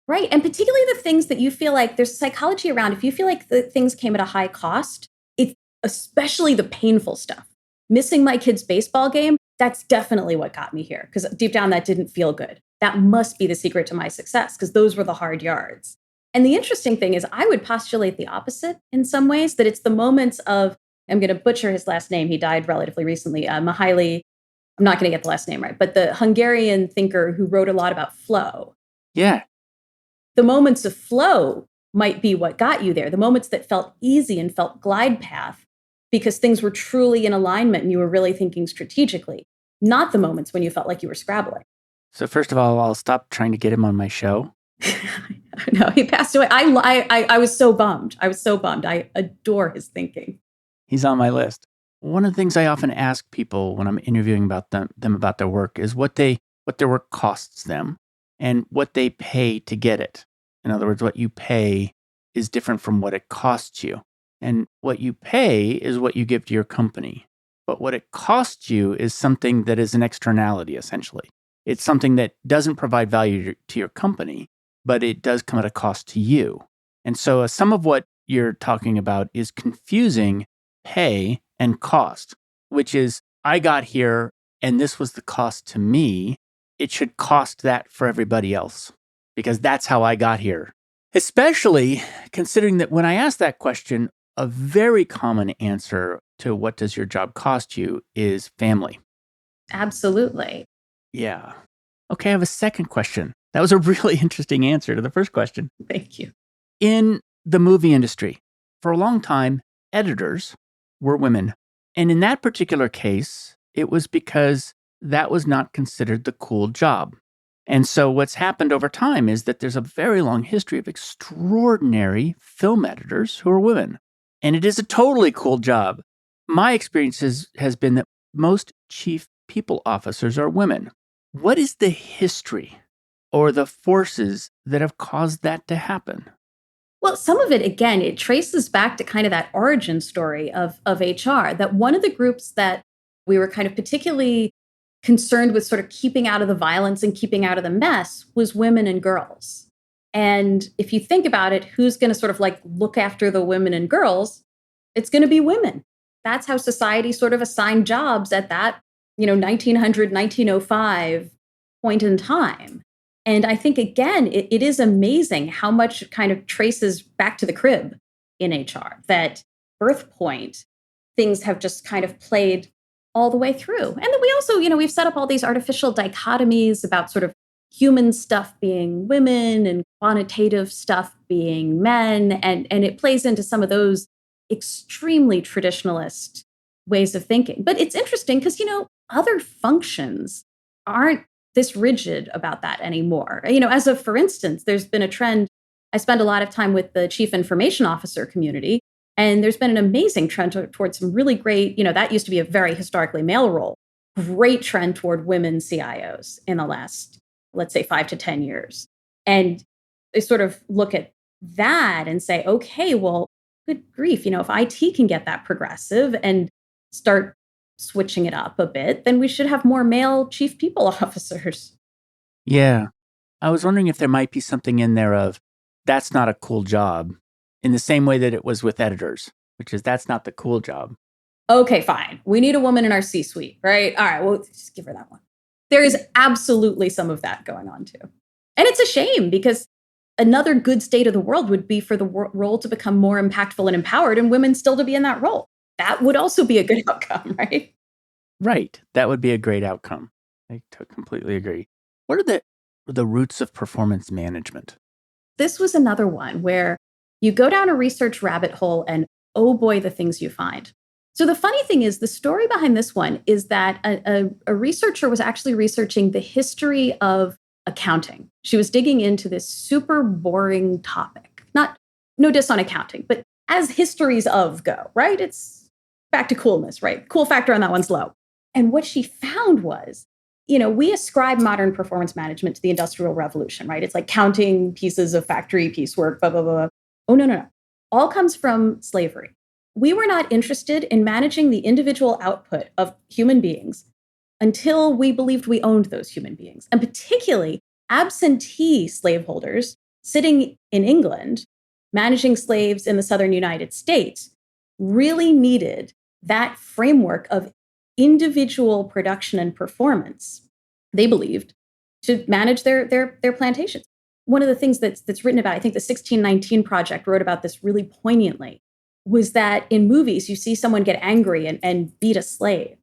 S1: Right. And particularly the things that you feel like there's psychology around. If you feel like the things came at a high cost, it's especially the painful stuff. Missing my kid's baseball game, that's definitely what got me here because deep down that didn't feel good. That must be the secret to my success because those were the hard yards. And the interesting thing is, I would postulate the opposite in some ways, that it's the moments of, I'm going to butcher his last name. He died relatively recently. Mihaly, I'm not going to get the last name right, but the Hungarian thinker who wrote a lot about flow.
S2: Yeah.
S1: The moments of flow might be what got you there. The moments that felt easy and felt glide path because things were truly in alignment and you were really thinking strategically, not the moments when you felt like you were scrabbling.
S2: So first of all, I'll stop trying to get him on my show.
S1: No, he passed away. I was so bummed. I was so bummed. I adore his thinking.
S2: He's on my list. One of the things I often ask people when I'm interviewing about them about their work is what their work costs them and what they pay to get it. In other words, what you pay is different from what it costs you. And what you pay is what you give to your company. But what it costs you is something that is an externality, essentially. It's something that doesn't provide value to your company, but it does come at a cost to you. And so some of what you're talking about is confusing pay and cost, which is, I got here and this was the cost to me. It should cost that for everybody else because that's how I got here. Especially considering that when I ask that question, a very common answer to what does your job cost you is family.
S1: Absolutely.
S2: Yeah. Okay, I have a second question. That was a really interesting answer to the first question.
S1: Thank you.
S2: In the movie industry, for a long time, editors were women. And in that particular case, it was because that was not considered the cool job. And so what's happened over time is that there's a very long history of extraordinary film editors who are women. And it is a totally cool job. My experience has been that most chief people officers are women. What is the history or the forces that have caused that to happen?
S1: Well, some of it, again, it traces back to kind of that origin story of HR, that one of the groups that we were kind of particularly concerned with sort of keeping out of the violence and keeping out of the mess was women and girls. And if you think about it, who's going to sort of like look after the women and girls? It's going to be women. That's how society sort of assigned jobs at that, 1900, 1905 point in time. And I think, again, it is amazing how much it kind of traces back to the crib in HR, that birth point, things have just kind of played all the way through. And then we also, we've set up all these artificial dichotomies about sort of human stuff being women and quantitative stuff being men. And it plays into some of those extremely traditionalist ways of thinking. But it's interesting because, other functions aren't this rigid about that anymore. As of, for instance, there's been a trend. I spend a lot of time with the chief information officer community, and there's been an amazing trend towards some really great, that used to be a very historically male role, great trend toward women CIOs in the last, let's say, 5 to 10 years. And they sort of look at that and say, okay, well, good grief, if IT can get that progressive and start switching it up a bit, then we should have more male chief people officers.
S2: Yeah. I was wondering if there might be something in there of that's not a cool job in the same way that it was with editors, which is that's not the cool job.
S1: Okay, fine. We need a woman in our C-suite, right? All right, well, just give her that one. There is absolutely some of that going on too. And it's a shame because another good state of the world would be for the role to become more impactful and empowered and women still to be in that role. That would also be a good outcome, right?
S2: Right. That would be a great outcome. I completely agree. What are the roots of performance management?
S1: This was another one where you go down a research rabbit hole and oh boy, the things you find. So the funny thing is, the story behind this one is that a researcher was actually researching the history of accounting. She was digging into this super boring topic. No diss on accounting, but as histories of go, right? It's back to coolness, right? Cool factor on that one's low. And what she found was, we ascribe modern performance management to the Industrial Revolution, right? It's like counting pieces of factory piecework, blah, blah, blah. Oh, no. All comes from slavery. We were not interested in managing the individual output of human beings until we believed we owned those human beings. And particularly absentee slaveholders sitting in England, managing slaves in the southern United States, really needed that framework of individual production and performance, they believed, to manage their plantations. One of the things that's written about, I think the 1619 Project wrote about this really poignantly, was that in movies, you see someone get angry and beat a slave.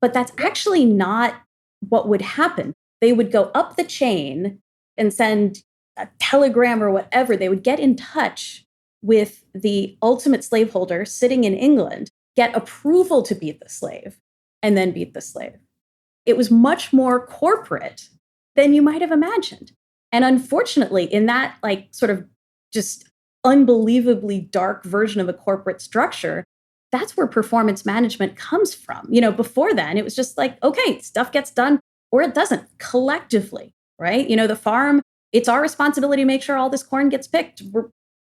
S1: But that's actually not what would happen. They would go up the chain and send a telegram or whatever. They would get in touch with the ultimate slaveholder sitting in England, get approval to beat the slave, and then beat the slave. It was much more corporate than you might have imagined. And unfortunately, in that like sort of just unbelievably dark version of a corporate structure, that's where performance management comes from. Before then, it was just like, okay, stuff gets done or it doesn't collectively, right? The farm, it's our responsibility to make sure all this corn gets picked.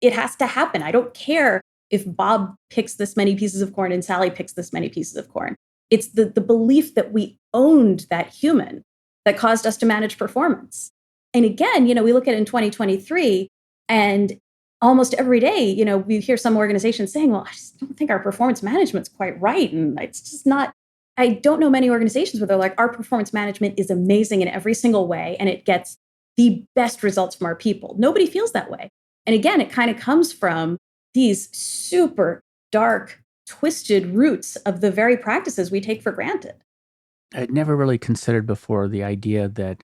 S1: It has to happen. I don't care if Bob picks this many pieces of corn and Sally picks this many pieces of corn. It's the belief that we owned that human that caused us to manage performance. And again, we look at it in 2023 and almost every day, we hear some organizations saying, well, I just don't think our performance management's quite right. And it's just not, I don't know many organizations where they're like, our performance management is amazing in every single way. And it gets the best results from our people. Nobody feels that way. And again, it kind of comes from these super dark, twisted roots of the very practices we take for granted.
S2: I'd never really considered before the idea that.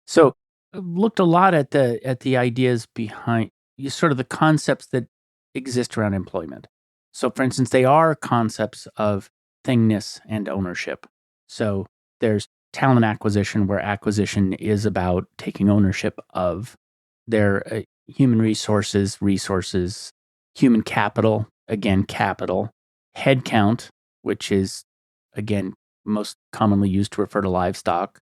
S2: So I've looked a lot at the ideas behind sort of the concepts that exist around employment. So, for instance, they are concepts of thingness and ownership. So there's talent acquisition, where acquisition is about taking ownership of their human resources, human capital, again, capital, headcount, which is, again, most commonly used to refer to livestock.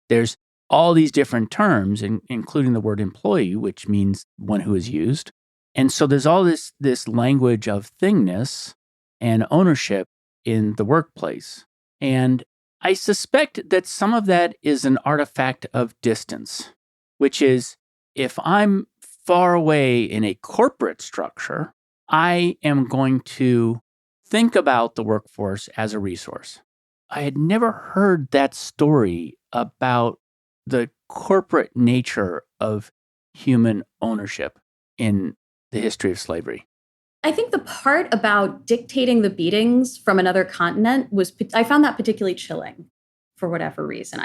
S2: There's all these different terms, including the word employee, which means one who is used. And so there's all this language of thingness and ownership in the workplace. And I suspect that some of that is an artifact of distance, which is if I'm far away in a corporate structure, I am going to think about the workforce as a resource. I had never heard that story about the corporate nature of human ownership in the history of slavery.
S1: I think the part about dictating the beatings from another continent I found that particularly chilling for whatever reason.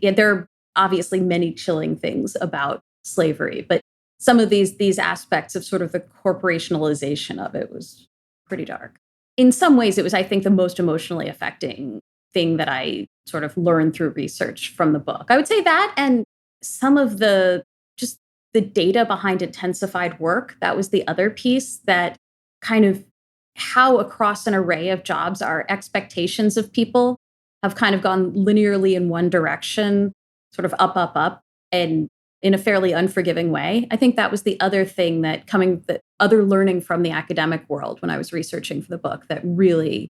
S1: There are obviously many chilling things about slavery, but some of these aspects of sort of the corporationalization of it was pretty dark. In some ways, it was, I think, the most emotionally affecting thing that I sort of learned through research from the book. I would say that, and some of the data behind intensified work, that was the other piece, that kind of how across an array of jobs our expectations of people have kind of gone linearly in one direction, sort of up, and in a fairly unforgiving way. I think that was the other thing the other learning from the academic world when I was researching for the book that really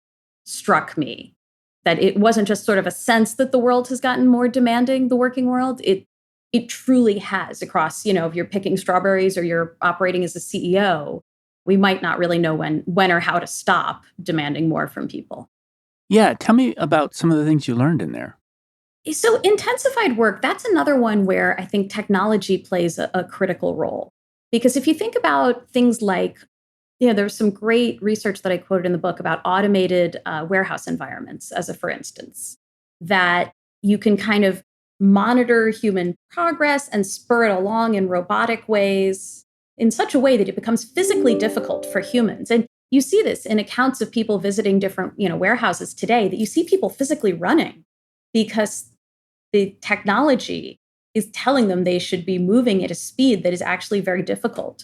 S1: struck me. That it wasn't just sort of a sense that the world has gotten more demanding, the working world. It truly has across, if you're picking strawberries or you're operating as a CEO, we might not really know when or how to stop demanding more from people.
S2: Yeah, tell me about some of the things you learned in there.
S1: So intensified work, that's another one where I think technology plays a critical role. Because if you think about things like, there's some great research that I quoted in the book about automated warehouse environments, as a for instance, that you can kind of monitor human progress and spur it along in robotic ways in such a way that it becomes physically difficult for humans. And you see this in accounts of people visiting different, warehouses today, that you see people physically running because the technology is telling them they should be moving at a speed that is actually very difficult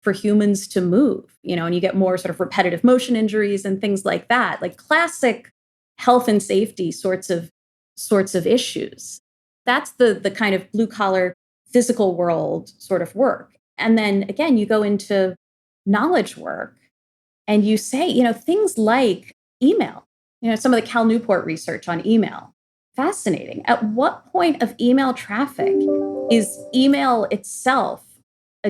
S1: for humans to move, and you get more sort of repetitive motion injuries and things like that, like classic health and safety sorts of issues. That's the kind of blue collar physical world sort of work. And then again, you go into knowledge work and you say, things like email, some of the Cal Newport research on email. Fascinating. At what point of email traffic is email itself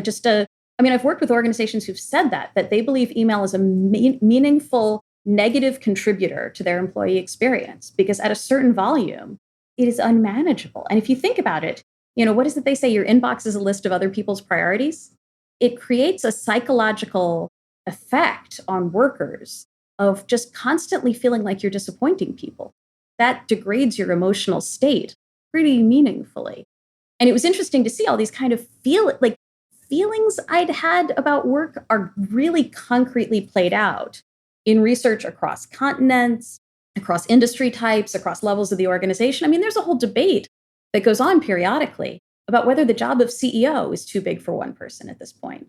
S1: just a I mean, I've worked with organizations who've said that they believe email is a meaningful negative contributor to their employee experience because at a certain volume, it is unmanageable. And if you think about it, what is it they say? Your inbox is a list of other people's priorities. It creates a psychological effect on workers of just constantly feeling like you're disappointing people. That degrades your emotional state pretty meaningfully. And it was interesting to see all these kind of feelings I'd had about work are really concretely played out in research across continents, across industry types, across levels of the organization. I mean, there's a whole debate that goes on periodically about whether the job of CEO is too big for one person at this point.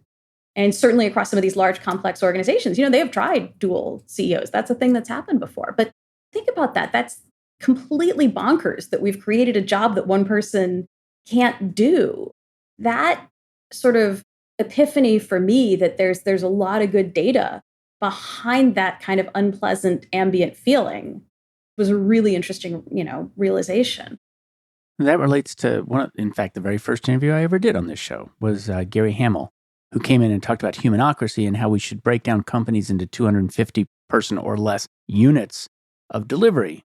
S1: And certainly across some of these large, complex organizations, they have tried dual CEOs. That's a thing that's happened before. But think about that. That's completely bonkers that we've created a job that one person can't do. That sort of epiphany for me that there's a lot of good data behind that kind of unpleasant ambient feeling was a really interesting, realization.
S2: That relates to in fact, the very first interview I ever did on this show was Gary Hamel, who came in and talked about humanocracy and how we should break down companies into 250 person or less units of delivery.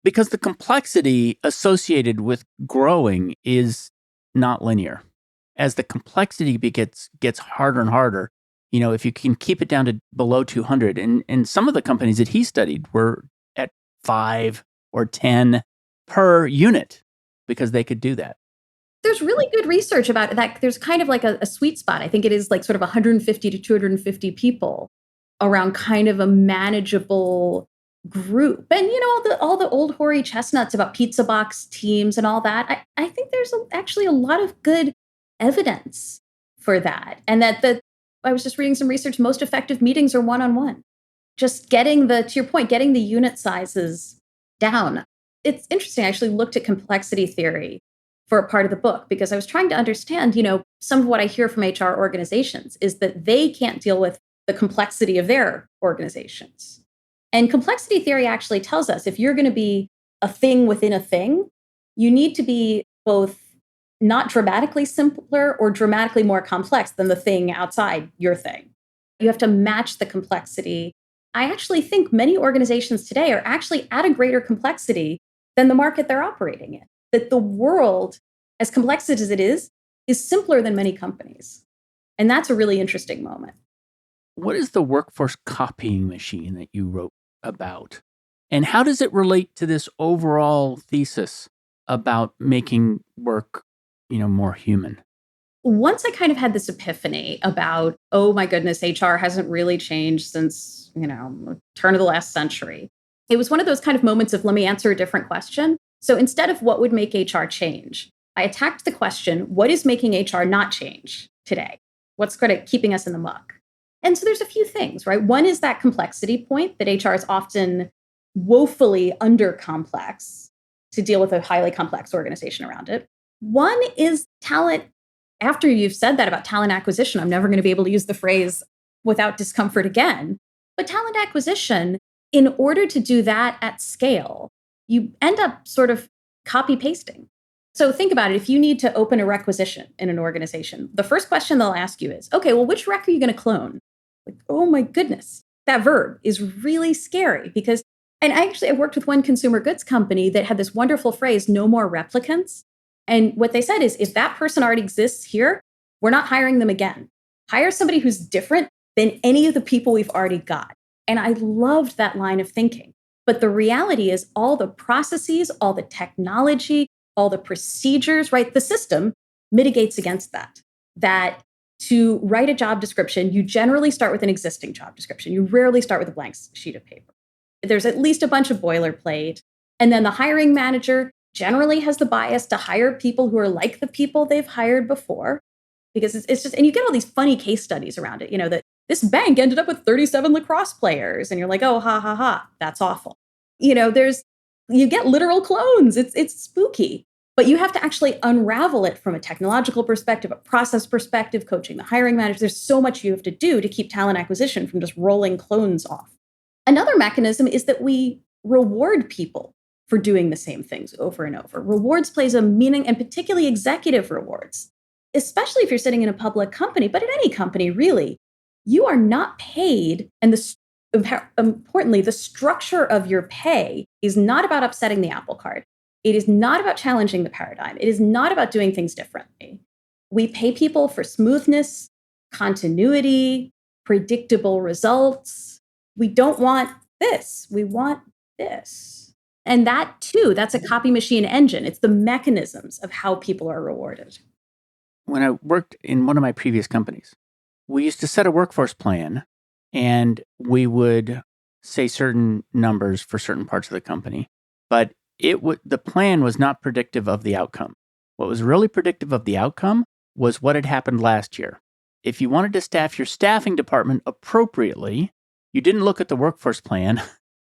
S2: Because the complexity associated with growing is not linear. As the complexity gets harder and harder, if you can keep it down to below 200, and some of the companies that he studied were at 5 or 10 per unit because they could do that.
S1: There's really good research about that. There's kind of like a sweet spot. I think it is like sort of 150 to 250 people around kind of a manageable group. And, all the old hoary chestnuts about pizza box teams and all that, I think there's actually a lot of good evidence for that. And that I was just reading some research, most effective meetings are one-on-one. Just to your point, getting the unit sizes down. It's interesting. I actually looked at complexity theory for a part of the book because I was trying to understand, some of what I hear from HR organizations is that they can't deal with the complexity of their organizations. And complexity theory actually tells us if you're going to be a thing within a thing, you need to be both not dramatically simpler or dramatically more complex than the thing outside your thing. You have to match the complexity. I actually think many organizations today are actually at a greater complexity than the market they're operating in. That the world, as complex as it is simpler than many companies. And that's a really interesting moment.
S2: What is the workforce copying machine that you wrote about? And how does it relate to this overall thesis about making work, more human?
S1: Once I kind of had this epiphany about, oh my goodness, HR hasn't really changed since, turn of the last century. It was one of those kind of moments of let me answer a different question. So instead of what would make HR change, I attacked the question, what is making HR not change today? What's kind of keeping us in the muck? And so there's a few things, right? One is that complexity point that HR is often woefully under complex to deal with a highly complex organization around it. One is talent. After you've said that about talent acquisition, I'm never going to be able to use the phrase without discomfort again. But talent acquisition, in order to do that at scale, you end up sort of copy pasting. So think about it. If you need to open a requisition in an organization, the first question they'll ask you is, okay, well, which rec are you going to clone? Like, oh my goodness, that verb is really scary because, and I worked with one consumer goods company that had this wonderful phrase, no more replicants. And what they said is, if that person already exists here, we're not hiring them again. Hire somebody who's different than any of the people we've already got. And I loved that line of thinking. But the reality is all the processes, all the technology, all the procedures, right? The system mitigates against that. That to write a job description, you generally start with an existing job description. You rarely start with a blank sheet of paper. There's at least a bunch of boilerplate. And then the hiring manager generally has the bias to hire people who are like the people they've hired before. Because it's just, and you get all these funny case studies around it, that this bank ended up with 37 lacrosse players. And you're like, oh, ha, ha, ha, that's awful. You get literal clones. It's spooky. But you have to actually unravel it from a technological perspective, a process perspective, coaching the hiring manager. There's so much you have to do to keep talent acquisition from just rolling clones off. Another mechanism is that we reward people for doing the same things over and over. Rewards plays a meaning, and particularly executive rewards. especially if you're sitting in a public company, but in any company, really, you are not paid. And importantly, the structure of your pay is not about upsetting the apple cart. It is not about challenging the paradigm. It is not about doing things differently. We pay people for smoothness, continuity, predictable results. We don't want this. We want this. And that too, that's a copy machine engine. It's the mechanisms of how people are rewarded.
S2: When I worked in one of my previous companies, we used to set a workforce plan and we would say certain numbers for certain parts of the company, but the plan was not predictive of the outcome. What was really predictive of the outcome was what had happened last year. If you wanted to staff your staffing department appropriately, you didn't look at the workforce plan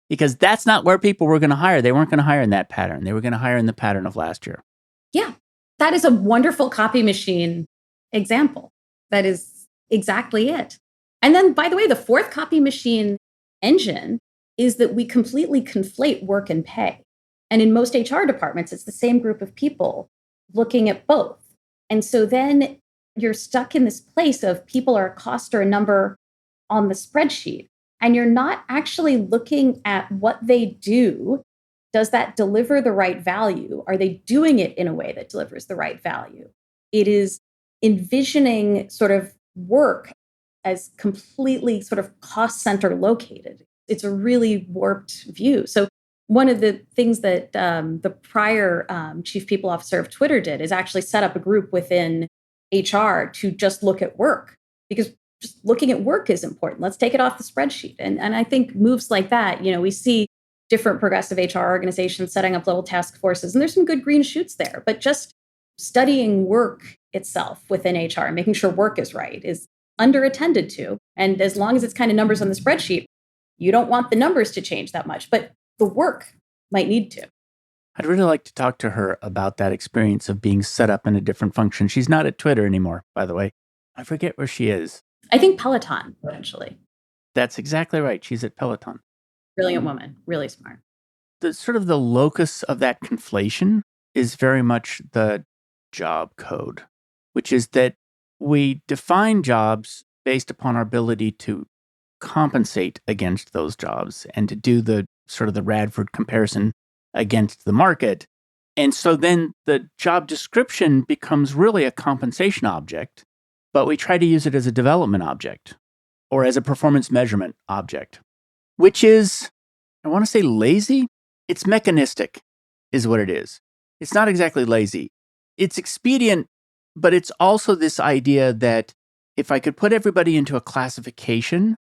S2: because that's not where people were going to hire. They weren't going to hire in that pattern. They were going to hire in the pattern of last year.
S1: Yeah, that is a wonderful copy machine example. That is exactly it. And then, by the way, the fourth copy machine engine is that we completely conflate work and pay. And in most HR departments, it's the same group of people looking at both. And so then you're stuck in this place of people are a cost or a number on the spreadsheet, and you're not actually looking at what they do. Does that deliver the right value? Are they doing it in a way that delivers the right value? It is envisioning sort of work as completely sort of cost center located. It's a really warped view. So one of the things that the prior chief people officer of Twitter did is actually set up a group within HR to just look at work, because just looking at work is important. Let's take it off the spreadsheet. And I think moves like that, we see different progressive HR organizations setting up little task forces, and there's some good green shoots there. But just studying work itself within HR and making sure work is right is underattended to. And as long as it's kind of numbers on the spreadsheet, you don't want the numbers to change that much, but the work might need to.
S2: I'd really like to talk to her about that experience of being set up in a different function. She's not at Twitter anymore, by the way. I forget where she is.
S1: I think Peloton, eventually.
S2: That's exactly right. She's at Peloton.
S1: Brilliant woman, really smart.
S2: The sort of the locus of that conflation is very much the job code, which is that we define jobs based upon our ability to compensate against those jobs and to do the sort of the Radford comparison against the market. And so then the job description becomes really a compensation object, but we try to use it as a development object or as a performance measurement object, which is, I want to say lazy. It's mechanistic is what it is. It's not exactly lazy. It's expedient, but it's also this idea that if I could put everybody into a classification,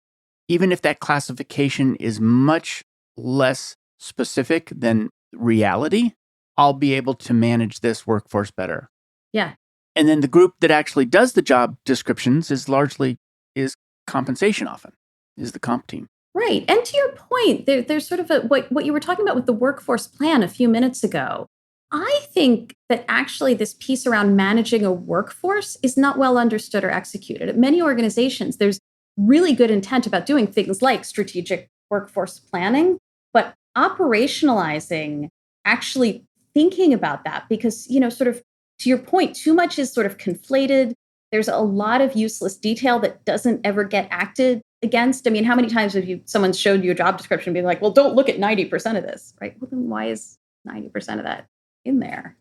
S2: even if that classification is much less specific than reality, I'll be able to manage this workforce better.
S1: Yeah.
S2: And then the group that actually does the job descriptions is compensation often, is the comp team.
S1: Right. And to your point, there's sort of what you were talking about with the workforce plan a few minutes ago. I think that actually this piece around managing a workforce is not well understood or executed. At many organizations, there's really good intent about doing things like strategic workforce planning, but operationalizing, actually thinking about that, because, sort of to your point, too much is sort of conflated. There's a lot of useless detail that doesn't ever get acted against. I mean, how many times have someone showed you a job description being like, well, don't look at 90% of this, right? Well, then why is 90% of that in there?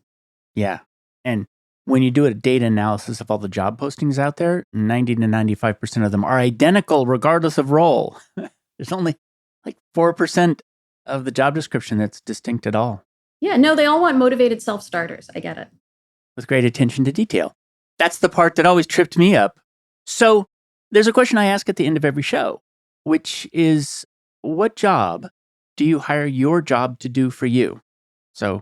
S2: Yeah. And when you do a data analysis of all the job postings out there, 90 to 95% of them are identical regardless of role. There's only like 4% of the job description that's distinct at all.
S1: Yeah, no, they all want motivated self-starters. I get it.
S2: With great attention to detail. That's the part that always tripped me up. So there's a question I ask at the end of every show, which is, what job do you hire your job to do for you? So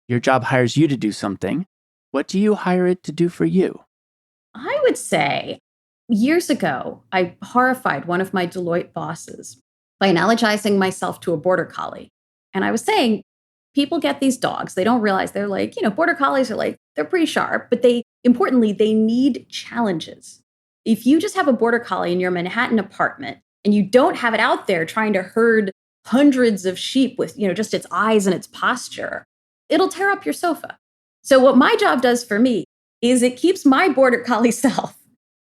S2: your job hires you to do something. What do you hire it to do for you?
S1: I would say years ago, I horrified one of my Deloitte bosses by analogizing myself to a border collie. And I was saying, people get these dogs. They don't realize they're like, border collies are like, they're pretty sharp, but importantly, they need challenges. If you just have a border collie in your Manhattan apartment and you don't have it out there trying to herd hundreds of sheep with, just its eyes and its posture, it'll tear up your sofa. So what my job does for me is it keeps my border collie self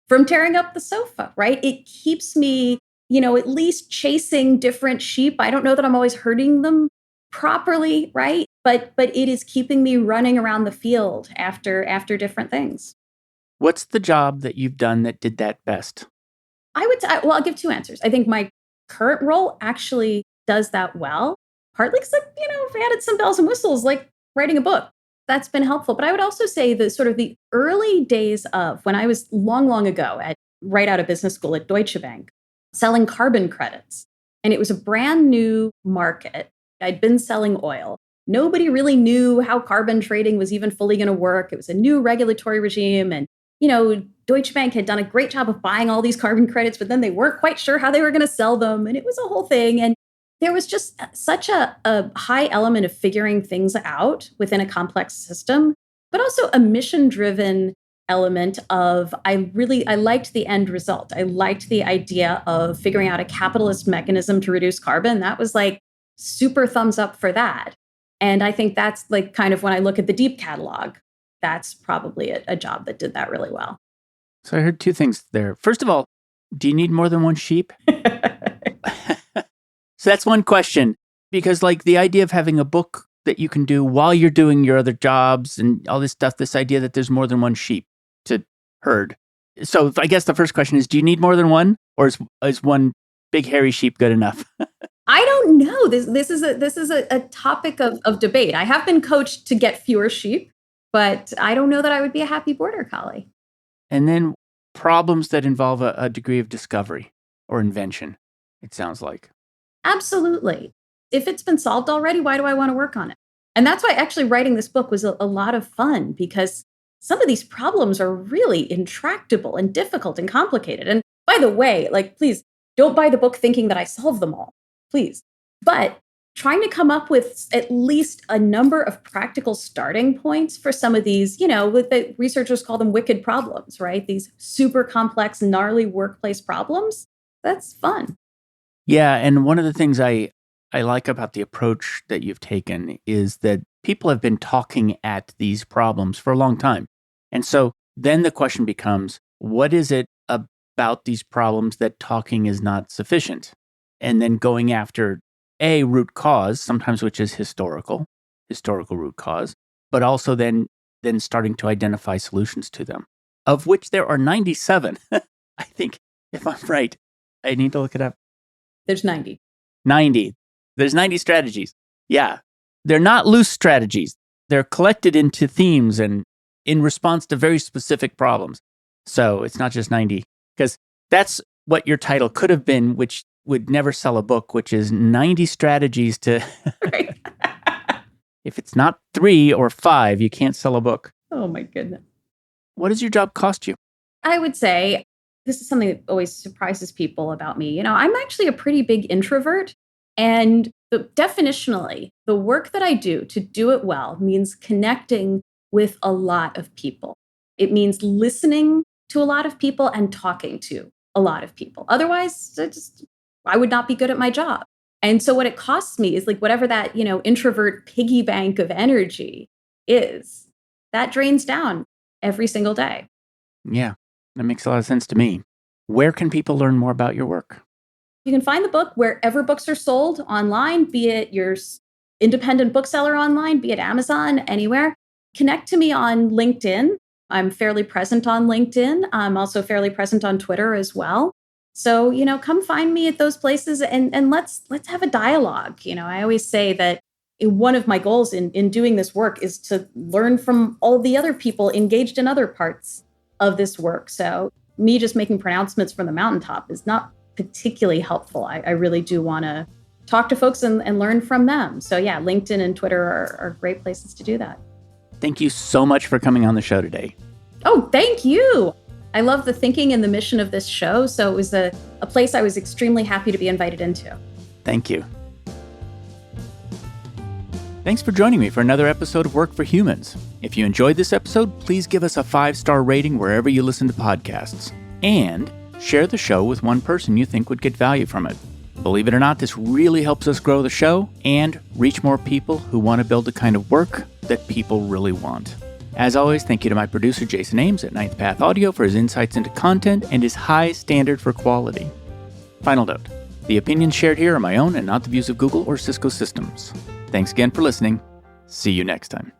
S1: from tearing up the sofa, right? It keeps me, at least chasing different sheep. I don't know that I'm always herding them properly, right? But it is keeping me running around the field after different things.
S2: What's the job that you've done that did that best?
S1: Well, I'll give two answers. I think my current role actually does that well, partly because, I've added some bells and whistles, like writing a book. That's been helpful. But I would also say the sort of the early days of when I was long, long ago right out of business school at Deutsche Bank, selling carbon credits. And it was a brand new market. I'd been selling oil. Nobody really knew how carbon trading was even fully going to work. It was a new regulatory regime. And, Deutsche Bank had done a great job of buying all these carbon credits, but then they weren't quite sure how they were going to sell them. And it was a whole thing. And there was just such a high element of figuring things out within a complex system, but also a mission-driven element of I liked the end result. I liked the idea of figuring out a capitalist mechanism to reduce carbon. That was like super thumbs up for that. And I think that's like kind of when I look at the deep catalog, that's probably a job that did that really well.
S2: So I heard two things there. First of all, do you need more than one sheep? So that's one question, because like the idea of having a book that you can do while you're doing your other jobs and all this stuff, this idea that there's more than one sheep to herd. So I guess the first question is, do you need more than one, or is one big hairy sheep good enough?
S1: I don't know. This is a topic of debate. I have been coached to get fewer sheep, but I don't know that I would be a happy border collie.
S2: And then problems that involve a degree of discovery or invention, it sounds like.
S1: Absolutely. If it's been solved already, why do I want to work on it? And that's why actually writing this book was a lot of fun, because some of these problems are really intractable and difficult and complicated. And by the way, like, please don't buy the book thinking that I solve them all, please. But trying to come up with at least a number of practical starting points for some of these, what the researchers call them wicked problems, right? These super complex, gnarly workplace problems. That's fun.
S2: Yeah, and one of the things I like about the approach that you've taken is that people have been talking at these problems for a long time. And so then the question becomes, what is it about these problems that talking is not sufficient? And then going after a root cause, sometimes which is historical root cause, but also then starting to identify solutions to them, of which there are 97. I think, if I'm right, I need to look it up.
S1: There's 90.
S2: 90. There's 90 strategies. Yeah. They're not loose strategies. They're collected into themes and in response to very specific problems. So it's not just 90, because that's what your title could have been, which would never sell a book, which is 90 strategies to...
S1: Right.
S2: If it's not 3 or 5, you can't sell a book.
S1: Oh my goodness.
S2: What does your job cost you?
S1: I would say this is something that always surprises people about me. I'm actually a pretty big introvert. And definitionally, the work that I do to do it well means connecting with a lot of people. It means listening to a lot of people and talking to a lot of people. Otherwise, I would not be good at my job. And so what it costs me is like whatever that, introvert piggy bank of energy is, that drains down every single day.
S2: Yeah, that makes a lot of sense to me. Where can people learn more about your work?
S1: You can find the book wherever books are sold online, be it your independent bookseller online, be it Amazon, anywhere. Connect to me on LinkedIn. I'm fairly present on LinkedIn. I'm also fairly present on Twitter as well. So, come find me at those places and let's have a dialogue. I always say that one of my goals in doing this work is to learn from all the other people engaged in other parts of this work. So me just making pronouncements from the mountaintop is not particularly helpful. I really do want to talk to folks and learn from them. So yeah, LinkedIn and Twitter are great places to do that.
S2: Thank you so much for coming on the show today.
S1: Oh, thank you. I love the thinking and the mission of this show. So it was a place I was extremely happy to be invited into.
S2: Thank you. Thanks for joining me for another episode of Work for Humans. If you enjoyed this episode, please give us a 5-star rating wherever you listen to podcasts. And share the show with one person you think would get value from it. Believe it or not, this really helps us grow the show and reach more people who want to build the kind of work that people really want. As always, thank you to my producer Jason Ames at Ninth Path Audio for his insights into content and his high standard for quality. Final note, the opinions shared here are my own and not the views of Google or Cisco Systems. Thanks again for listening. See you next time.